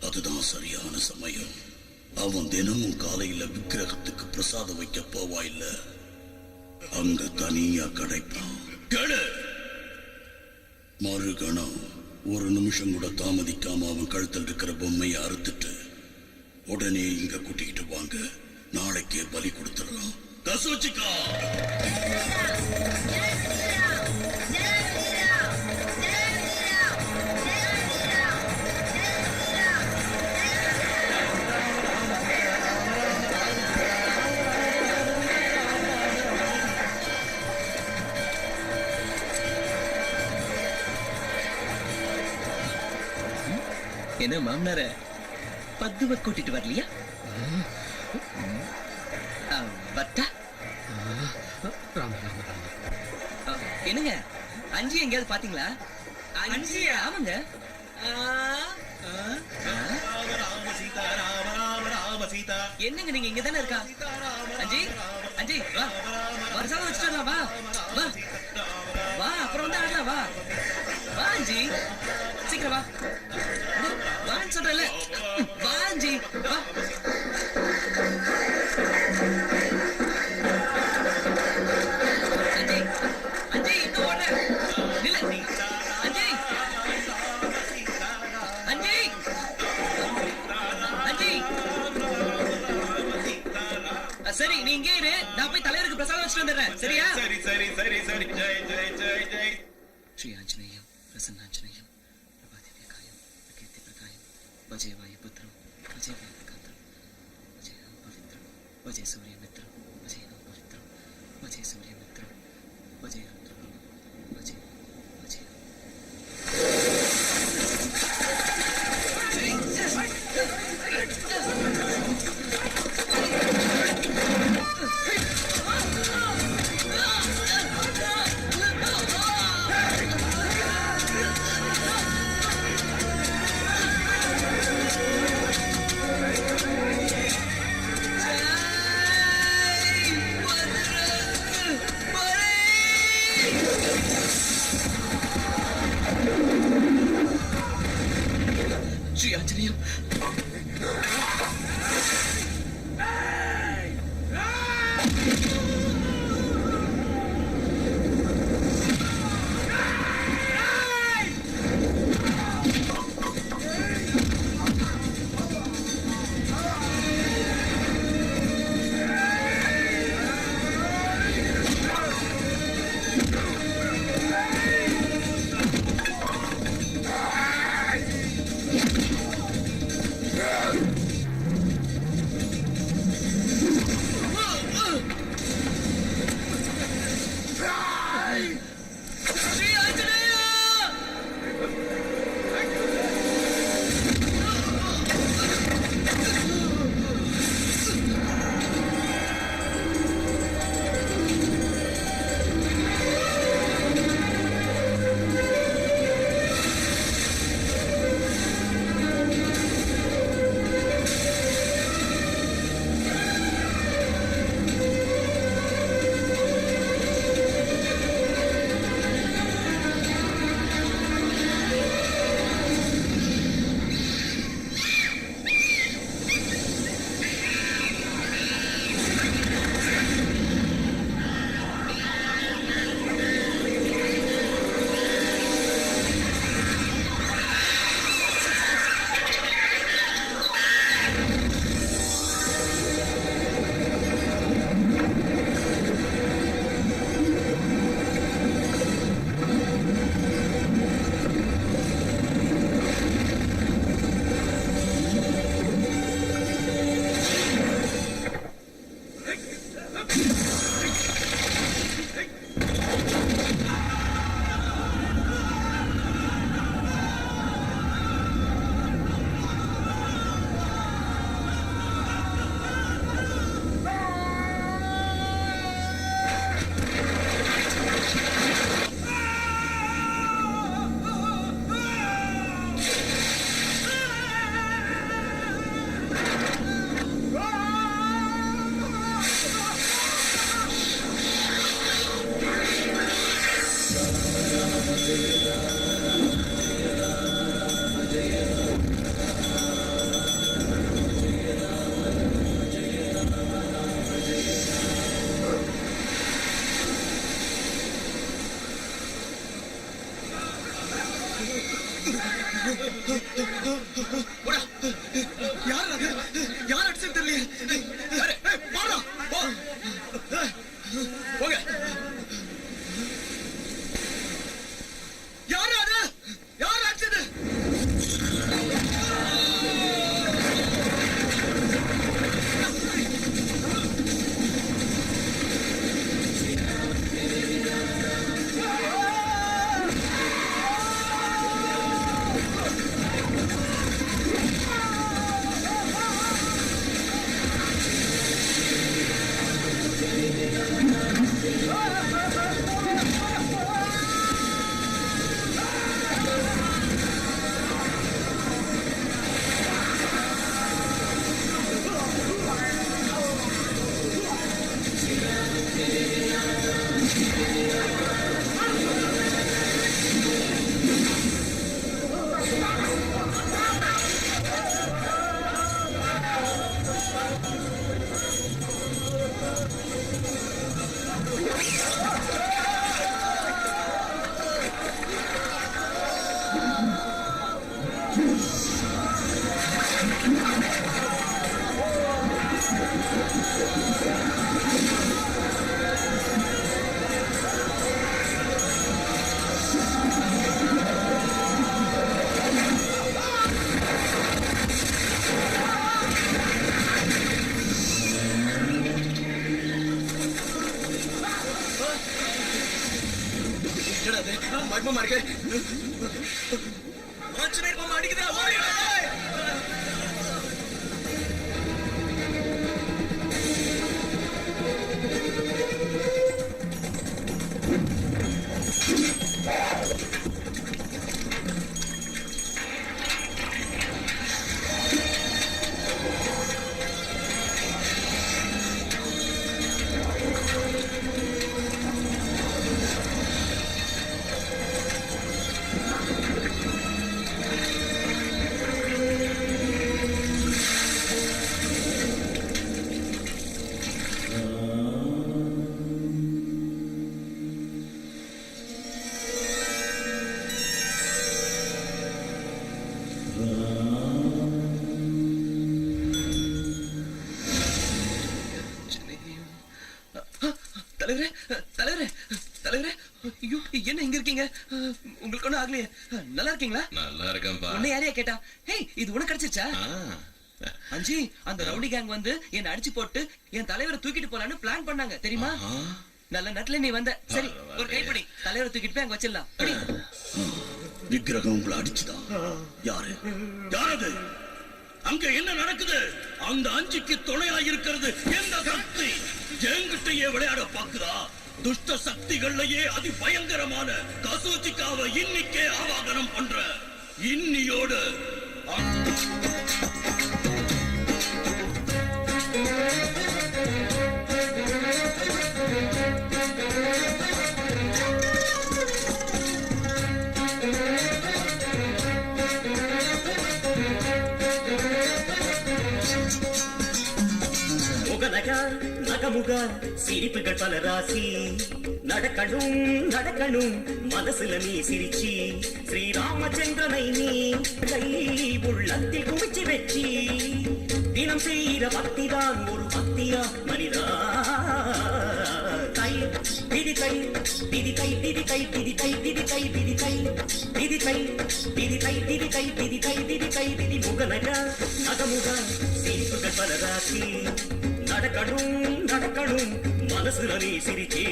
அதுதான் சரியான சமயம். அவன் தினமும் காலையில விக்கிரகத்துக்கு பிரசாதம் வைக்க போவா இல்ல, அங்க தனியா கிடைப்பான். மறுகணம் ஒரு நிமிஷம் கூட தாமதிக்காம அவன் கழுத்தில் இருக்கிற பொம்மையை அறுத்துட்டு உடனே இங்க கூட்டிக்கிட்டு வாங்க. நாளைக்கே பலி கொடுத்துடலாம். கசோச்சிக்கா என்ன மாமனார பத்துவ கூட்டிட்டு வரலையா? வட்டா என்னங்க அஞ்சி எங்கேயாவது பாத்தீங்களா? அஞ்சியா? ஆமாங்க. என்னங்க நீங்க இங்க தானே இருக்கா? அஞ்சி அஞ்சி வா, வருஷம் வச்சுட்டு வா வா வா, அப்புறம் வந்து ஆடலாம். வா வா அஞ்சி, சீக்கிரம் வா வான்னு சொல்றல. வா அஞ்சி வா. அஞ்சி அஞ்சி இங்க ஓடுற நில்ல. அஞ்சி அஞ்சி அஞ்சி. சரி நீ இங்கே இரு, நான் போய் தலைவருக்கு பிரசாதம் வச்சுட்டு வந்துடுறேன். சரியா? சரி சரி சரி சரி. ஜெய் ஜெய் ஜெய் ஜெய். ஸ்ரீ ஆஞ்சநேயம் பிரசன்னாஞ்சநேயம் பிரபாதிவ்யகாயம் பிரகீர்த்தி பிரதாயம் வஜே வாயுபுத்திரம் வஜே வேதகாந்திரம் வஜே பவித்ரம் வஜே சூரியமித்ரம் வஜே பவித்ரம் வஜே சூரியமித்ரம் வஜே ருத்ரம் வஜே வஜே. யார் அடிச்சது தெரியல. போங்க. யார் அது? யார் அடிச்சது? மர்மமா இருக்கு. அடிக்குதா? தலைவரே, தலைவரே, தலைவரே, ஐயோ, என்ன இங்க இருக்கீங்க? உங்களுக்கு ஒண்ணும் ஆகலையே? நல்லா இருக்கீங்களா? நல்லா இருக்கேன்பா. உன்னை யாரையா கேட்டா? ஹேய், இது உனக்கு கிடைச்சிச்சா? அஞ்சி, அந்த ரவுடி கேங் வந்து என்ன அடிச்சு போட்டு என் தலைவரை தூக்கிட்டு போலான்னு பிளான் பண்ணாங்க, தெரியுமா? நல்ல நேரத்துல நீ வந்த. சரி, ஒரு கைப்பிடி தலைவரை தூக்கிட்டு போய் அங்க வச்சிடலாம். விக்கிரகம் உங்களை அடிச்சுதான். யாரு? யாரது? அங்க என்ன நடக்குது? அந்த அஞ்சுக்கு துணையா இருக்கிறது எந்த சக்தி? என்கிட்டயே விளையாட பாக்குதா? துஷ்ட சக்திகள்லயே அதி பயங்கரமான கசூச்சிக்காவை இன்னிக்கே ஆவாகனம் பண்ற இன்னியோடு நகமுக சிரிப்புகள் பல ராசி நடக்கணும் நடக்கணும் மனசுல நீ சிரிச்சி ஸ்ரீராமச்சந்திரனை நீ கை உள்ளத்தில் குமிச்சு வச்சி தினம் செய்கிற பக்திதான் ஒரு பக்தியா மனிதா. கை திதி கை திதி கை திதி கை திதி கை திதி கை திதி கை திதி கை திதி கை திதி கை திதி கை திதி கை திதி முகநக நகமுக சிரிப்புகள் பல ராசி நடக்கணும் நடக்கணும் மனசுல நீ சிரிச்சே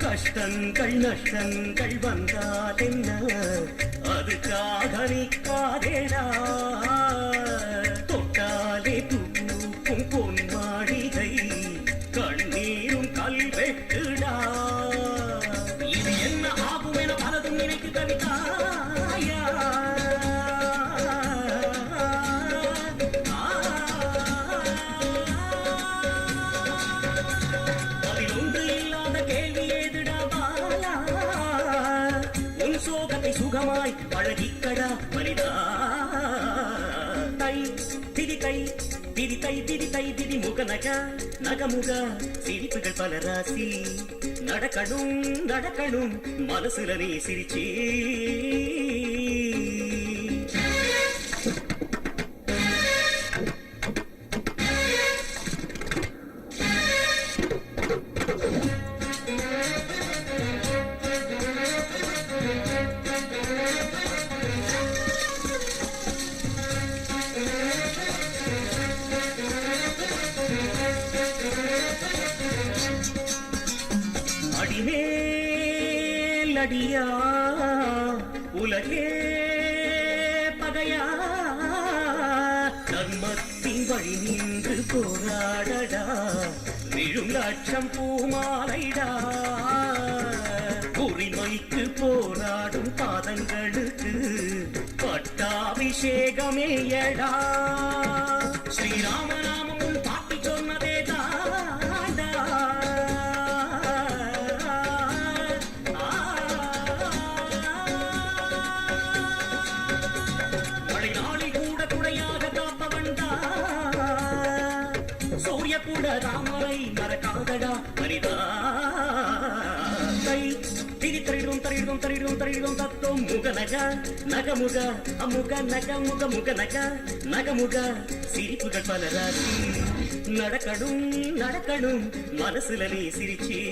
கஷ்டங்கள் நஷ்டங்கள் வந்தால் என்ன அதுக்காக நிற்காதேடா தொட்டாலே பூக்கும் பொன் மாளிகை கண்ணீரும் கல்வெட்டுடா இது என்ன ஆகும் என பலதும் நினைத்து கவிதாயா அதில் ஒன்று இல்லாத கேள்வி சோகத்தை சுகமாய் பழகிக்கடா மனிதா தை திதி தை திதி தை திதி தை திதி முக நக நகமுக சிரிப்புகள் பல ராசி நடக்கணும் நடக்கணும் மனசுல நீ சிரிச்சே அடியா உலகே பகையா தர்மத்தின் வழி நின்று போராடடா விழும் லட்சம் பூமாலைடா உரிமைக்கு போராடும் பாதங்களுக்கு பட்டாபிஷேகமேயடா ஸ்ரீராமநாமம் பாட்டி சொன்னதே தாண்டா சூரிய கூட தாமரை மறக்காதடா மனிதா தை திரி தரிடும் தரிடும் தரிடும் தரிடும் தத்துவம் முக நக நகமுக அமுக நக முக முக நக நகமுக சிரிப்புகள் பல ராசி நடக்கணும் நடக்கணும் மனசுல நீ சிரிச்சே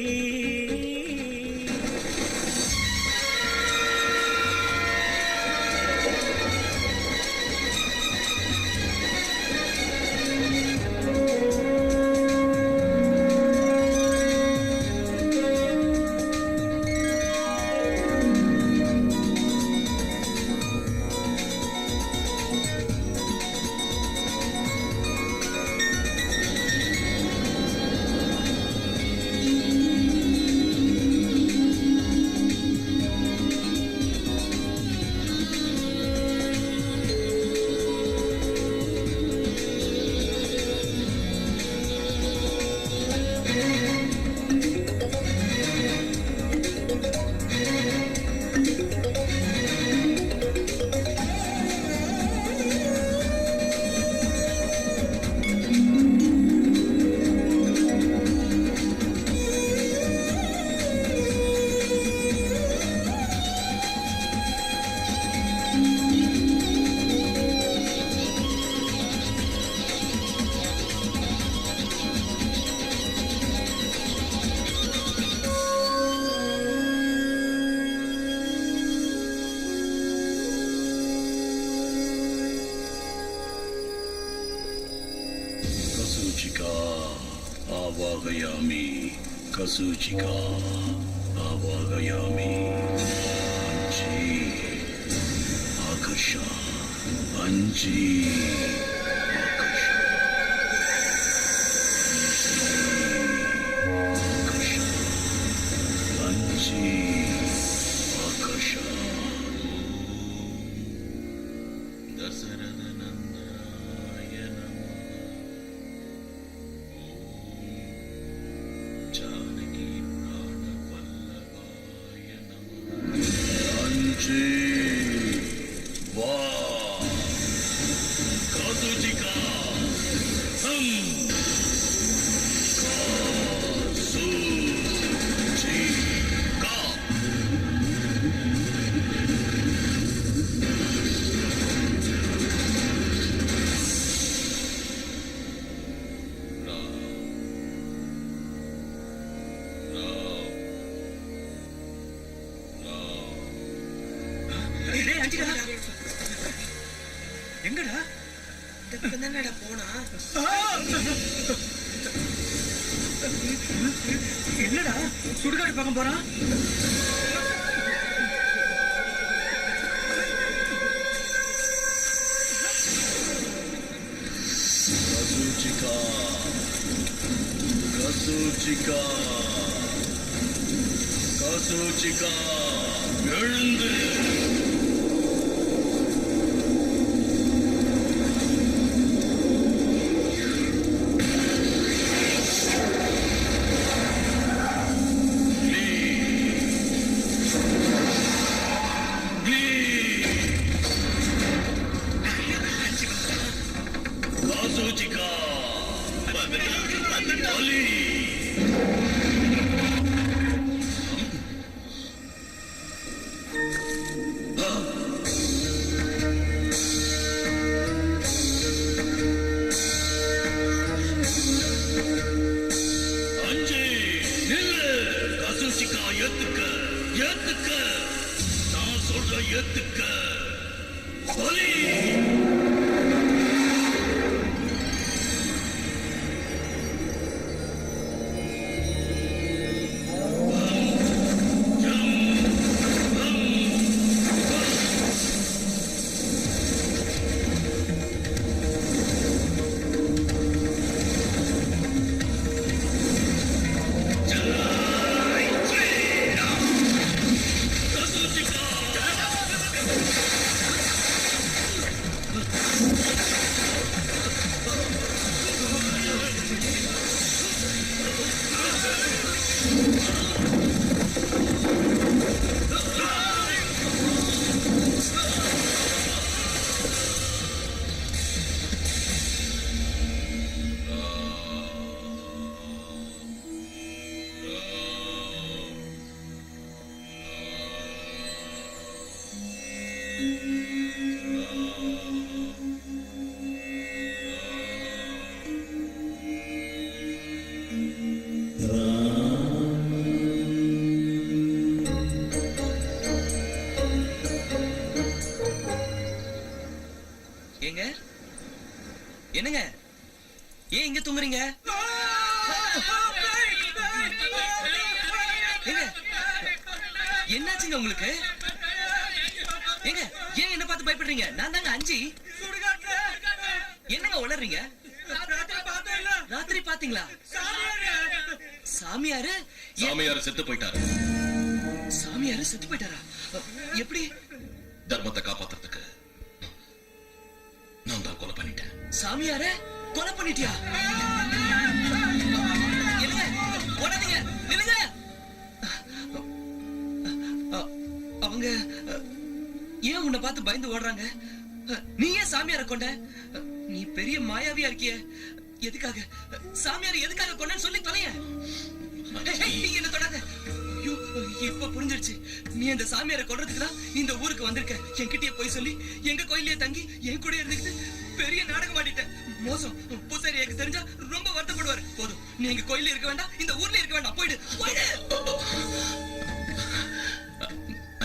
आवागयामि कसूचिका आवागयामि अंजी आकर्षा अंजी எங்கடா என்னடா போனா என்னடா சுடுகாடு பக்கம் போறான் கசூச்சிகா கசூச்சிகா கசூச்சிகா எழுந்து கசூச்சிகா பலி ஏத்துக்க நான் சொல்ற ஏத்துக்க பலி ஏங்க என்னங்க ஏன் இங்க தூங்குறீங்க ஏங்க என்னாச்சுங்க உங்களுக்கு ஏங்க ஏன் என்ன பார்த்து பயப்படுறீங்க நான் தாங்க அஞ்சி என்னங்க உளறீங்க ராத்திரி பாத்தீங்களா சாமியாரு சாமியாரு செத்து போயிட்டாரு சாமியாரு செத்து போயிட்டாரா எப்படி தர்மத்தை காப்பாத்துறதுக்கு நான் தான் கொலை பண்ணிட்டேன் சாமியார கொலை பண்ணிட்டியா என்னங்க ஓடாதீங்க நில்லுங்க அவங்க ஏன் உன்னை பார்த்து பயந்து ஓடுறாங்க நீ ஏன் சாமியார கொண்ட நீ பெரிய மாயாவியா இருக்கிய எதுக்காக சாமியார் எதுக்காக கொண்டன்னு சொல்லி தொலைய என்ன தொடாத இப்ப புரிஞ்சிருச்சு நீ அந்த சாமியாரை கொல்றதுக்கு தான் இந்த ஊருக்கு வந்திருக்க என்கிட்டயே போய் சொல்லி எங்க கோயிலே தங்கி என் கூட இருந்துக்கிட்டு பெரிய நாடகம் ஆடிட்ட மோசம் பூசாரி எனக்கு தெரிஞ்சா ரொம்ப வருத்தப்படுவாரு போதும் நீ எங்க கோயில இருக்க வேண்டாம் இந்த ஊர்ல இருக்க வேண்டாம் போயிடு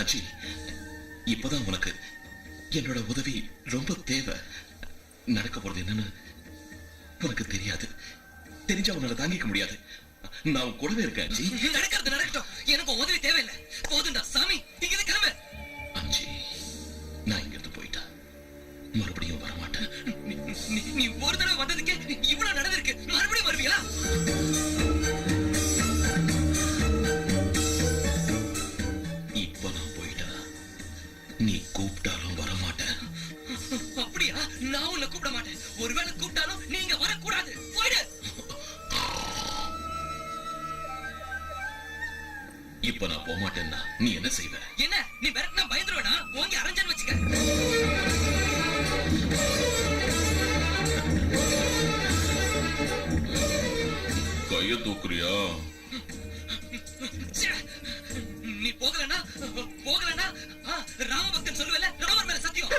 அஜி இப்பதான் உனக்கு என்னோட உதவி ரொம்ப தேவை நடக்க போறது என்னன்னு உனக்கு தெரியாது தெரிஞ்சா உன்னால தாங்கிக்க முடியாது நான் கூடவே இருக்கேன் அஞ்சி நடக்கிறது நடக்கட்டும் எனக்கு உதவி தேவையில்லை போதுண்டா சாமி இங்க கிளம்பு அஞ்சி நான் இங்க இருந்து போயிட்டா மறுபடியும் வரமாட்டேன் நீ ஒரு தடவை வந்ததுக்கே இவ்வளவு நடந்திருக்கு மறுபடியும் வருவீங்களா இப்ப நான் போயிட்டா நீ கூப்பிட்டாலும் வரமாட்டேன் அப்படியா நான் உன்னை கூப்பிட மாட்டேன் ஒருவேளை கூப்பிட்டாலும் நீங்க வரக்கூடாது போயிடு இப்ப நான் போக மாட்டேன்னா நீ என்ன செய்வ என்ன நீ விரட்டினா பயந்துருவேனா ஓங்கி அரைஞ்சன்னு வச்சுக்க கைய தூக்குறியா நீ போகலன்னா ராமபக்தன் சொல்லுவல ராமர் மேல சத்தியம்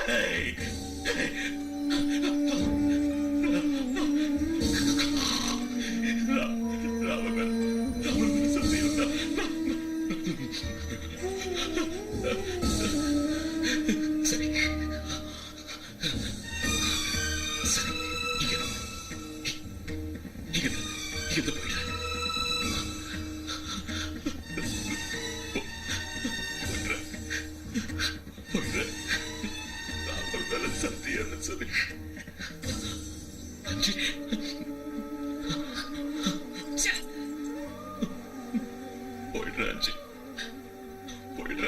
சரி சத்தியம் சொல்லி அஞ்சு போயிடுற அஞ்சு போயிடுற.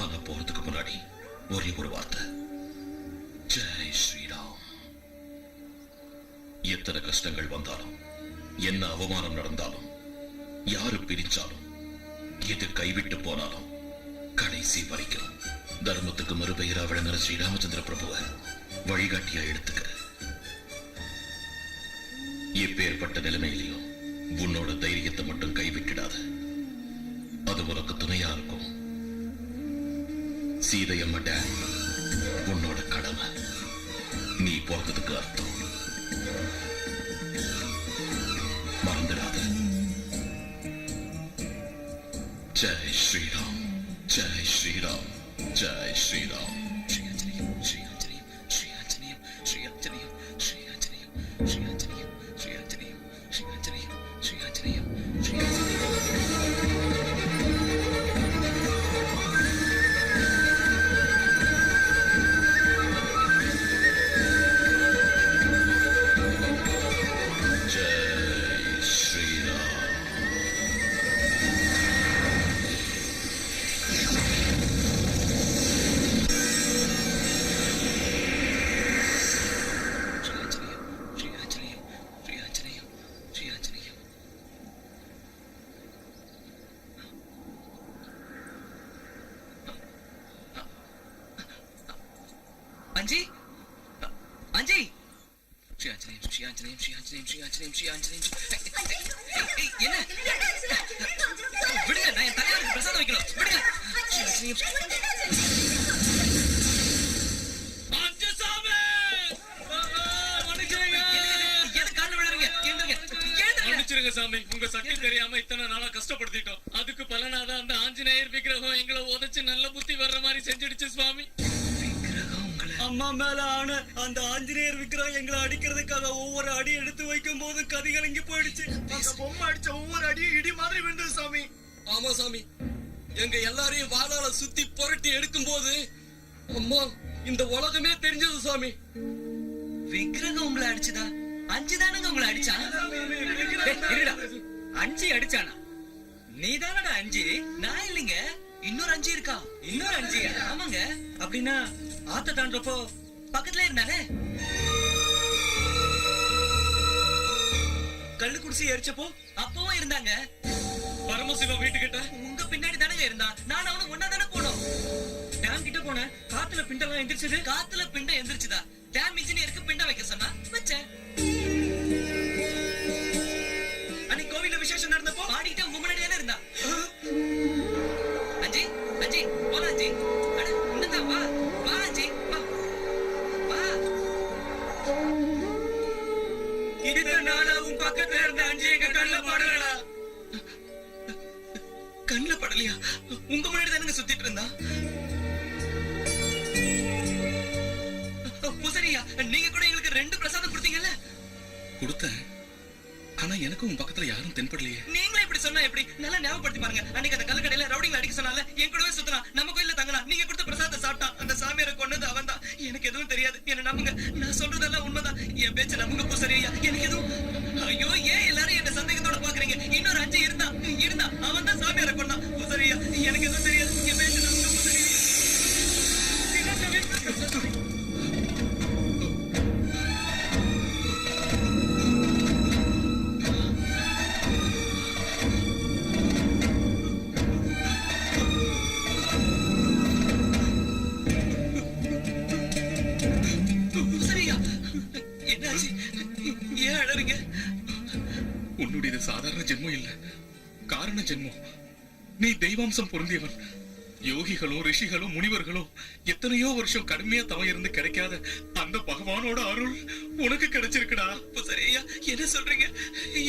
ஆனா போறதுக்கு முன்னாடி ஒரே ஒரு வார்த்தை, ஜெய் ஸ்ரீராம். எத்தனை கஷ்டங்கள் வந்தாலும், என்ன அவமானம் நடந்தாலும், யாரு பிரிச்சாலும், எது கைவிட்டு போனாலும், கடைசி வரைக்கும் தர்மத்துக்கு மறுபெயரா விளங்குற ஸ்ரீராமச்சந்திர பிரபுவை வழிகாட்டியா எடுத்துக்க. எப்பேற்பட்ட நிலைமையிலையும் உன்னோட தைரியத்தை மட்டும் கைவிட்டுடாத. அது உனக்கு துணையா இருக்கும். சீதையம்ம டேம் உன்னோட கடமை. நீ போறதுக்கு அர்த்தம் மறந்துடாத. ஜெய் ஸ்ரீராம், ஜெய் ஸ்ரீராம், ஜெய் ஸ்ரீராம். ஸ்ரீ ஆஞ்சநேயம், ஸ்ரீ ஆஞ்சநேயம், ஸ்ரீ ஆஞ்சநேயம், ஸ்ரீ ஆஞ்சநேயம், ஸ்ரீ ஆஞ்சநேயம், ஸ்ரீ ஆஞ்சநேயம், ஸ்ரீ ஆஞ்சநேயம், ஸ்ரீ ஆஞ்சநேயம், ஸ்ரீ ஆஞ்சநேயம், ஸ்ரீ அஞ்சி அஞ்சி ஸ்ரீ ஆஞ்சநேயம், ஸ்ரீ ஆஞ்சநேயம், ஸ்ரீ ஆஞ்சநேயம், ஸ்ரீ ஆஞ்சநேயம், ஸ்ரீ ஆஞ்சநேயம். என்ன விடுங்க, நான் என் தலைவருக்கு பிரசாதம் வைக்கணும். விடுங்க. ஸ்ரீ ஆஞ்சநேயம். அஞ்சு சாமி மன்னிச்சிருங்க சாமி, உங்க சக்தி தெரியாம இத்தனை நாளா கஷ்டப்படுத்திட்டோம். அதுக்கு பலனாதான் அந்த ஆஞ்சநேயர் விக்கிரகம் எங்களை உதைச்சு நல்ல புத்தி வர்ற மாதிரி செஞ்சிடுச்சு சுவாமி. அம்மா மேல ஆன அந்த ஆஞ்சநேயர் விக்கிரகம் எங்களை அடிக்கிறதுக்காக ஒவ்வொரு அடி எடுத்து வைக்கும் போது கதி கலங்கி போயிடுச்சு. அந்த பொம்மை அடிச்ச ஒவ்வொரு அடியும் இடி மாதிரி விழுந்தது சாமி. ஆமா சாமி, எங்க எல்லாரையும் வாளால சுத்தி புரட்டி எடுக்கும் போது அம்மா இந்த உலகமே தெரிஞ்சது சாமி. விக்கிரகம் உங்களை அடிச்சுதா? அஞ்சுதானுங்க உங்களை அடிச்சா? அஞ்சு அடிச்சானா? நீதானடா அஞ்சு? நான் இல்லைங்க, இன்னொரு அஞ்சு இருக்கா. இன்னொரு அஞ்சு? ஆமாங்க. அப்படின்னா ஆத்த தாண்டப்போ பக்கத்துல இருந்தானே. கள்ளு குடிச்சு எரிச்சப்போ அப்பவும் இருந்தாங்க. பரமசிவா வீட்டுக்கிட்ட உங்க பின்னாடி தானங்க இருந்தா. நான் அவனும் ஒன்னா தானே போனோம். டேம் கிட்ட போன காத்துல பிண்டெல்லாம் எந்திரிச்சது. காத்துல பிண்டம் எந்திரிச்சுதா? டேம் இன்ஜினியருக்கு பிண்டம் வைக்க சொன்னா வச்சேன். அன்னைக்கு கோவில்ல விசேஷம் நடந்தப்போ பாடிக்கிட்ட உங்க முன்னாடி தானே இருந்தா. அஞ்சி அஞ்சி போலாம் அஞ்சி. அட இந்தா வா வா அஞ்சி வா வா. இத்தனை நாளா உன் பக்கத்துல இருந்த அஞ்சி எங்க கண்ணுல படலடா. கண்ணுல படலையா? உங்க முன்னாடி தானங்க சுத்திட்டு இருந்தா. பூசரியா, நீங்க கூட எங்களுக்கு 2 பிரசாதம் கொடுத்தீங்கல்ல? கொடுத்தேன். ஆனா எனக்கு உன் பக்கத்துல யாரும் தென்படலையே. நீங்களே இப்படி சொன்னா எப்படி? நல்லா ஞாபகப்படுத்தி பாருங்க. அன்னைக்கு அந்த கல்லுக்கடையில ரவுடிங்களை அடிக்க சொன்னால என் கூடவே சுத்தினா. நம்ம கோயில்ல தங்கினா. நீங்க கொடுத்த பிரசாதத்தை சாப்பிட்டா. அந்த சாமியாரை கொண்டது அவன் தான். எனக்கு எதுவும் தெரியாது. என்ன நம்புங்க, நான் சொல்றதெல்லாம் உண்மைதான். என் பேச்ச நம்புங்க பூசரியா. எனக்கு எதுவும். ஐயோ, ஏன் எல்லாரும் என்ன சந்தேகத்தோட பாக்குறீங்க? இன்னொரு அஞ்சு இருந்தா அவன் தான் சாமியாரை கொண்டான். பூசரியா, எனக்கு எதுவும் தெரியாது. என் பேச்ச நம்புங்க பூசரியா. உன்னுடைய சாதாரண ஜென்மம் இல்ல, காரண ஜென்மம். நீ தெய்வாம்சம் பொருந்தியவன். யோகிகளும் ரிஷிகளும் முனிவர்களும் எத்தனையோ வருஷம் கடுமையா தவம் இருந்து கிடைக்காத அந்த பகவானோட அருள் உனக்கு கிடைச்சிருக்குடா. சரியா என்ன சொல்றீங்க?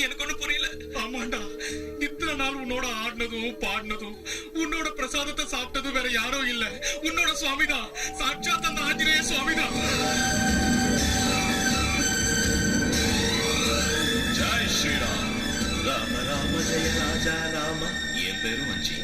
எனக்கு ஒண்ணு புரியல. ஆமாண்டா, இத்தனை நாள் உன்னோட ஆடினதும் பாடினதும் உன்னோட பிரசாதத்தை சாப்பிட்டதும் வேற யாரும் இல்ல, உன்னோட சுவாமிதான். சாட்சாத் அந்த ஆஞ்சநேய சுவாமிதான். ஜெய் ஸ்ரீராம், ராம ராம ஜெய ராஜா ராம. என் பேரும் அஞ்சி.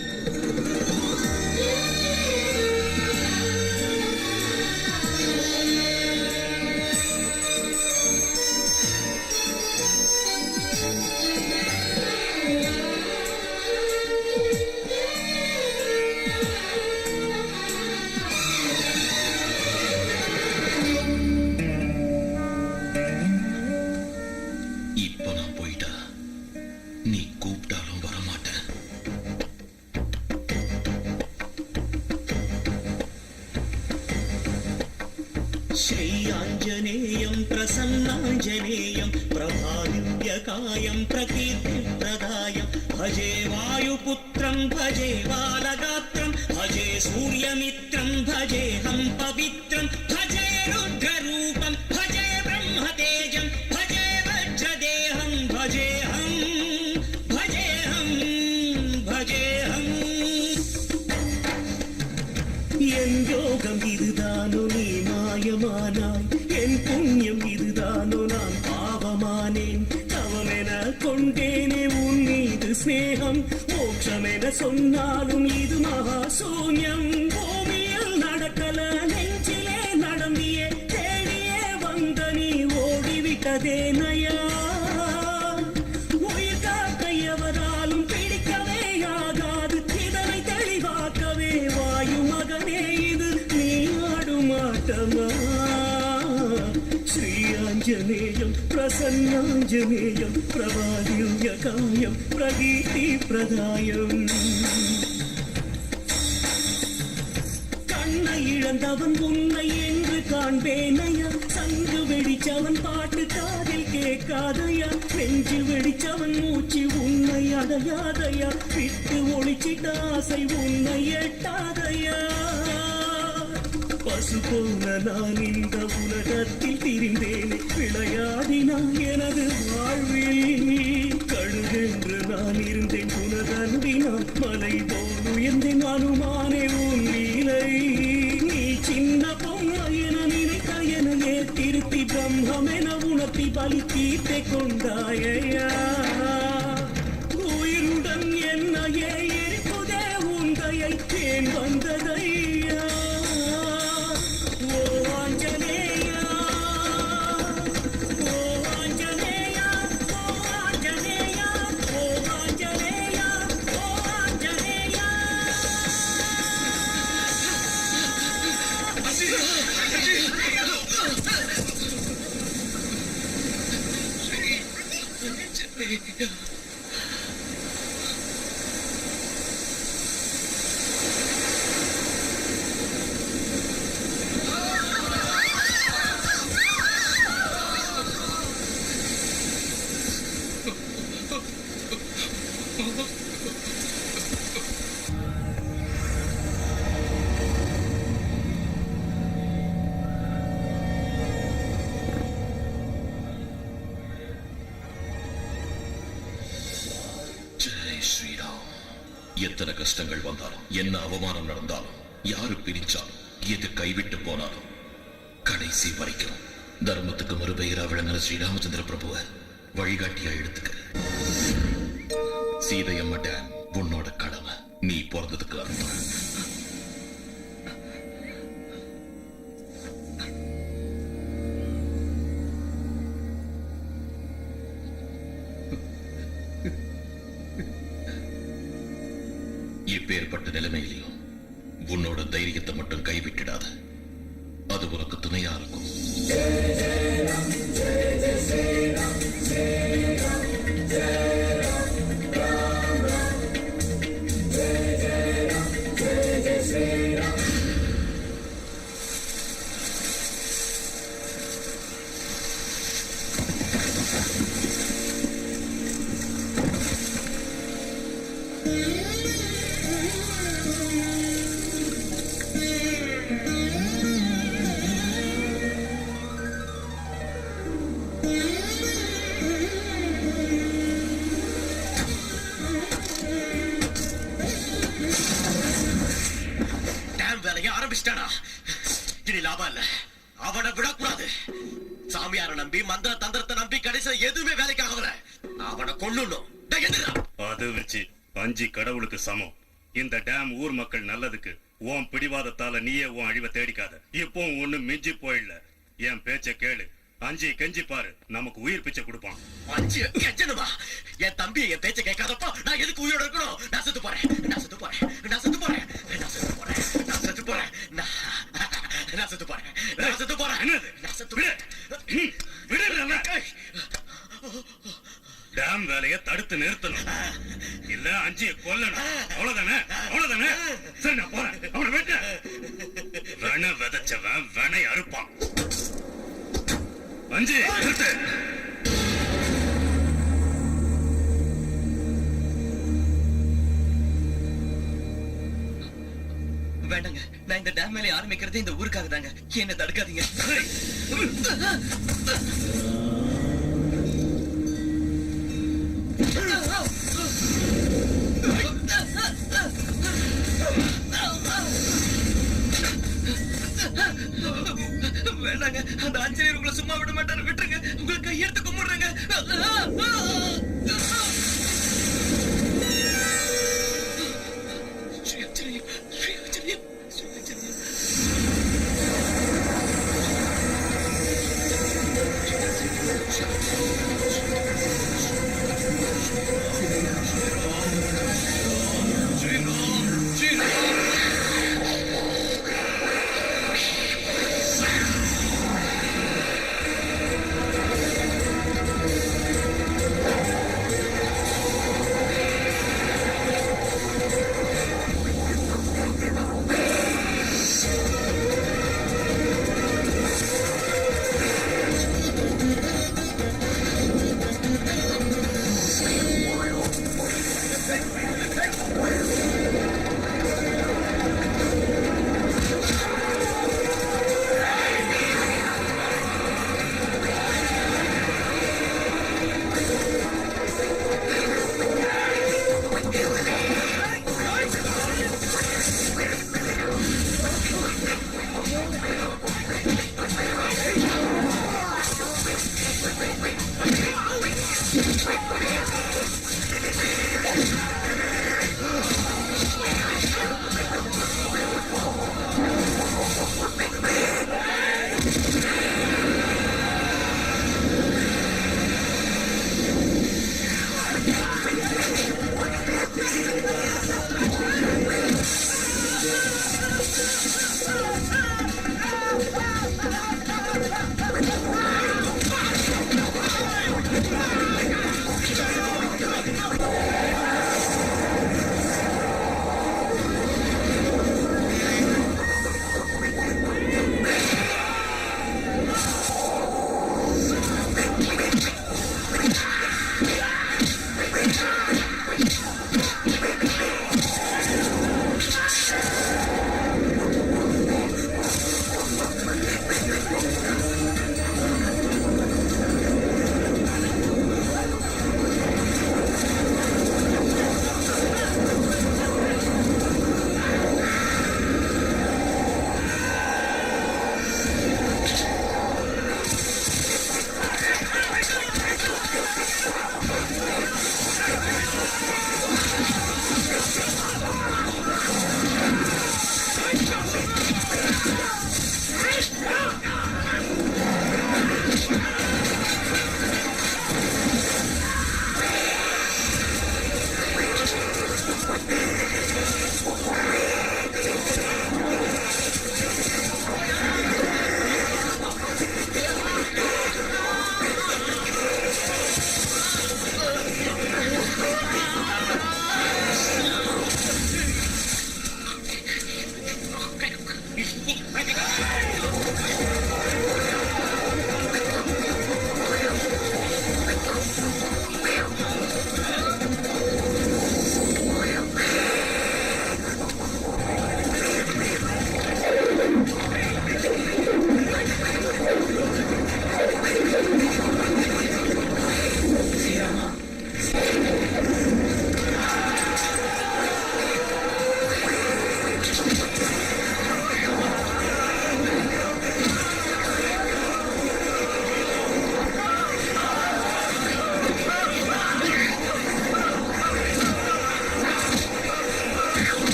இப்ப நான் போயிட்டா நீ கூப்பிட்டாலும் வரமாட்டேன். श्रीयाञ्जनेयं प्रसन्नाञ्जनेयं प्रभादिव्यकायं प्रकीर्तिप्रदायं भजे वायुपुत्रं भजे बालगात्रं भजे सूर्यमित्रं भजेऽहं पवित्रं भजे रुद्ररूपं भजे ब्रह्मतेजं भजे वज्रदेहं भजेऽहं என் யோகம் இதுதானோ நீ மாயமானாய், என் புண்ணியம் இதுதானோ நான் பாவமானேன். தவமென கொண்டேனே உன் மீது ஸ்நேகம், மோட்சமென சொன்னாலும் இது மகா சூன்யம். பூமியில் நடக்கல நெஞ்சிலே நடந்தியே, தேடியே வந்த நீ ஓடிவிட்டதே நயா. உயிர் காக்க எவராலும் பிடிக்கவே ஆகாது, இதனை தெளிவாக்கவே வாயு மகனே இது நீ ஆடும் ஆட்டமா. ஸ்ரீயாஞ்சனேயம் பிரசன்னாஞ்சனேயம் பிரபாதிவ்யகாயம் பிரகீர்த்தி பிரதாயம். கண்ணை இழந்தவன் உன்னை என்று காண்பேனையா, சங்கு வெடிச்சவன் பாட்டு காதில் கேட்காதையா, நெஞ்சு வெடிச்சவன் மூச்சு உன்னை அடையாதையா, விட்டு ஒளிச்சிட்ட ஆசை உன்னை எட்டாதையா. பசு போன நான் இந்த உலகத்தில் திரிந்தேனே, விளையாடினான் எனது வாழ்வில். கழுகென்று நான் இருந்தேன் உனதன்பினால், மலை போல் உயர்ந்தேன் அனுமானே உன் லீலை. நீ சின்ன பொம்மை என நினைத்த எனையே திருத்தி பிரம்மென உணர்த்தி பலி தீர்த்தை கொண்டாயா. உயிருடன் என்னையே எரிப்புதே உந்தையை ஏன் வந்ததையா. ஓ ஆஞ்சநேயா, ஓ ஆஞ்சநேயா, ஓ ஆஞ்சநேயா, ஓ ஆஞ்சநேயா, ஓ ஆஞ்சநேயா. ஜெய் ஸ்ரீராம். எத்தனை கஷ்டங்கள் வந்தாலும், என்ன அவமானம் நடந்தாலும், யாரு பிரிச்சாலும், எது கைவிட்டு போனாலும், கடைசி வரைக்கும் தர்மத்துக்கு மறுபெயரா விளங்கின ஸ்ரீராமச்சந்திர பிரபுவ வழிகாட்டியா எடுத்துக்க. சீதையம்மா டேம் உன்னோட கடமை. நீ பிறந்ததுக்கு அர்த்தம். இப்பேற்பட்ட நிலைமையிலையும் உன்னோட தைரியத்தை மட்டும் கைவிட்டுடாத. அது உனக்கு துணையா இருக்கும். ஆரம்பிச்சிட்டானா? இனி லாபம் இல்ல. அவனை விடக்கூடாது. சாமியார நம்பி மந்திர தந்திரத்தை நம்பி கடைசியில் எதுவுமே வேலைக்காகல. அவனை கொல்லணும். அது வச்சு 5 கடவுளுக்கு சமம். இந்த டேம் ஊர் மக்கள் நல்லதுக்கு. உன் பிடிவாதத்தால நீயே உன் அழிவை தேடிக்காத. இப்போ ஒண்ணு மிஞ்சி போயிடல. என் பேச்ச கேளு. 5 கெஞ்சி பாரு, நமக்கு உயிர் பிச்சை கொடுப்பான். 5 கெஞ்சணுமா? என் தம்பி என் பேச்ச கேட்காதப்போ நான் எதுக்கு உயிரோட இருக்கணும்? நான் செத்து போறேன், நான் செத்து போறேன், நான் செத்து போறேன், நான் செத்து போறேன், நான் செத்து போறேன், நான் செத்து போறேன், நான் செத்து போறேன். என்னது? நான் செத்து போறேன். விடுறல. டேம் வேலையை தடுத்து நிறுத்தணும். இல்ல 5 கொல்லணும். அவ்வளவுதானே? அவ்வளவுதானே? சரி, நான் போறேன். அவனை வெட்ட. வன விதைச்சவன் வனை அறுப்பான். 5 நிறுத்து. வேண்டாங்க, நான் இந்த டேம் மேலே ஆரம்பிக்கிறதே இந்த ஊருக்காக தாங்க. என்ன தடுக்காதீங்க. வேண்டாங்க, அந்த ஆஞ்சநேயர் உங்களை சும்மா விட மாட்டாரு. விட்டுருங்க, உங்களை கையெடுத்து கும்பிடுறேங்க.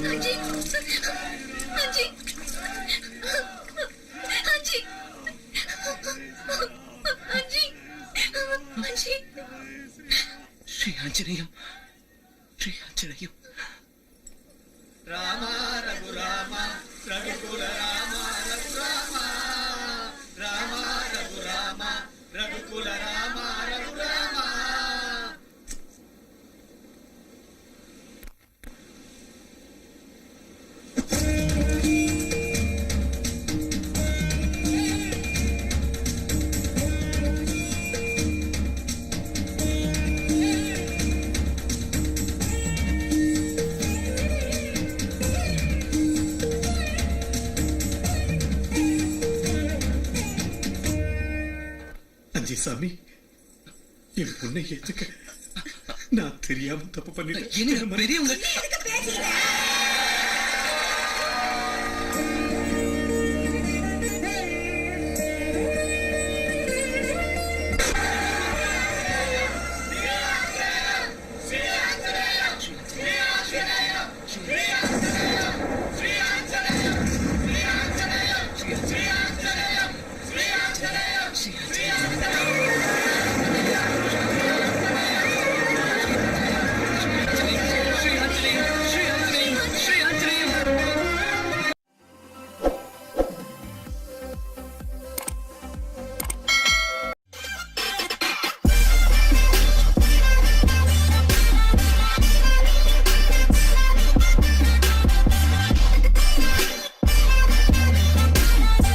அஜி அஜி அஜி அஜி அஜி ஸ்ரீ ஆஞ்சநேயம் ஸ்ரீ ஆஞ்சநேயம் ராமா ரகுராமா ரகுகுல ராமா ரகுராமா ராமா ரகுராமா ரகுகுல ராமா ரகுராமா. அஞ்சி சாமி என் பொண்ணை ஏத்துக்க நான் தெரியாம தப்பு பண்ணிட்டேன். பெரியவங்க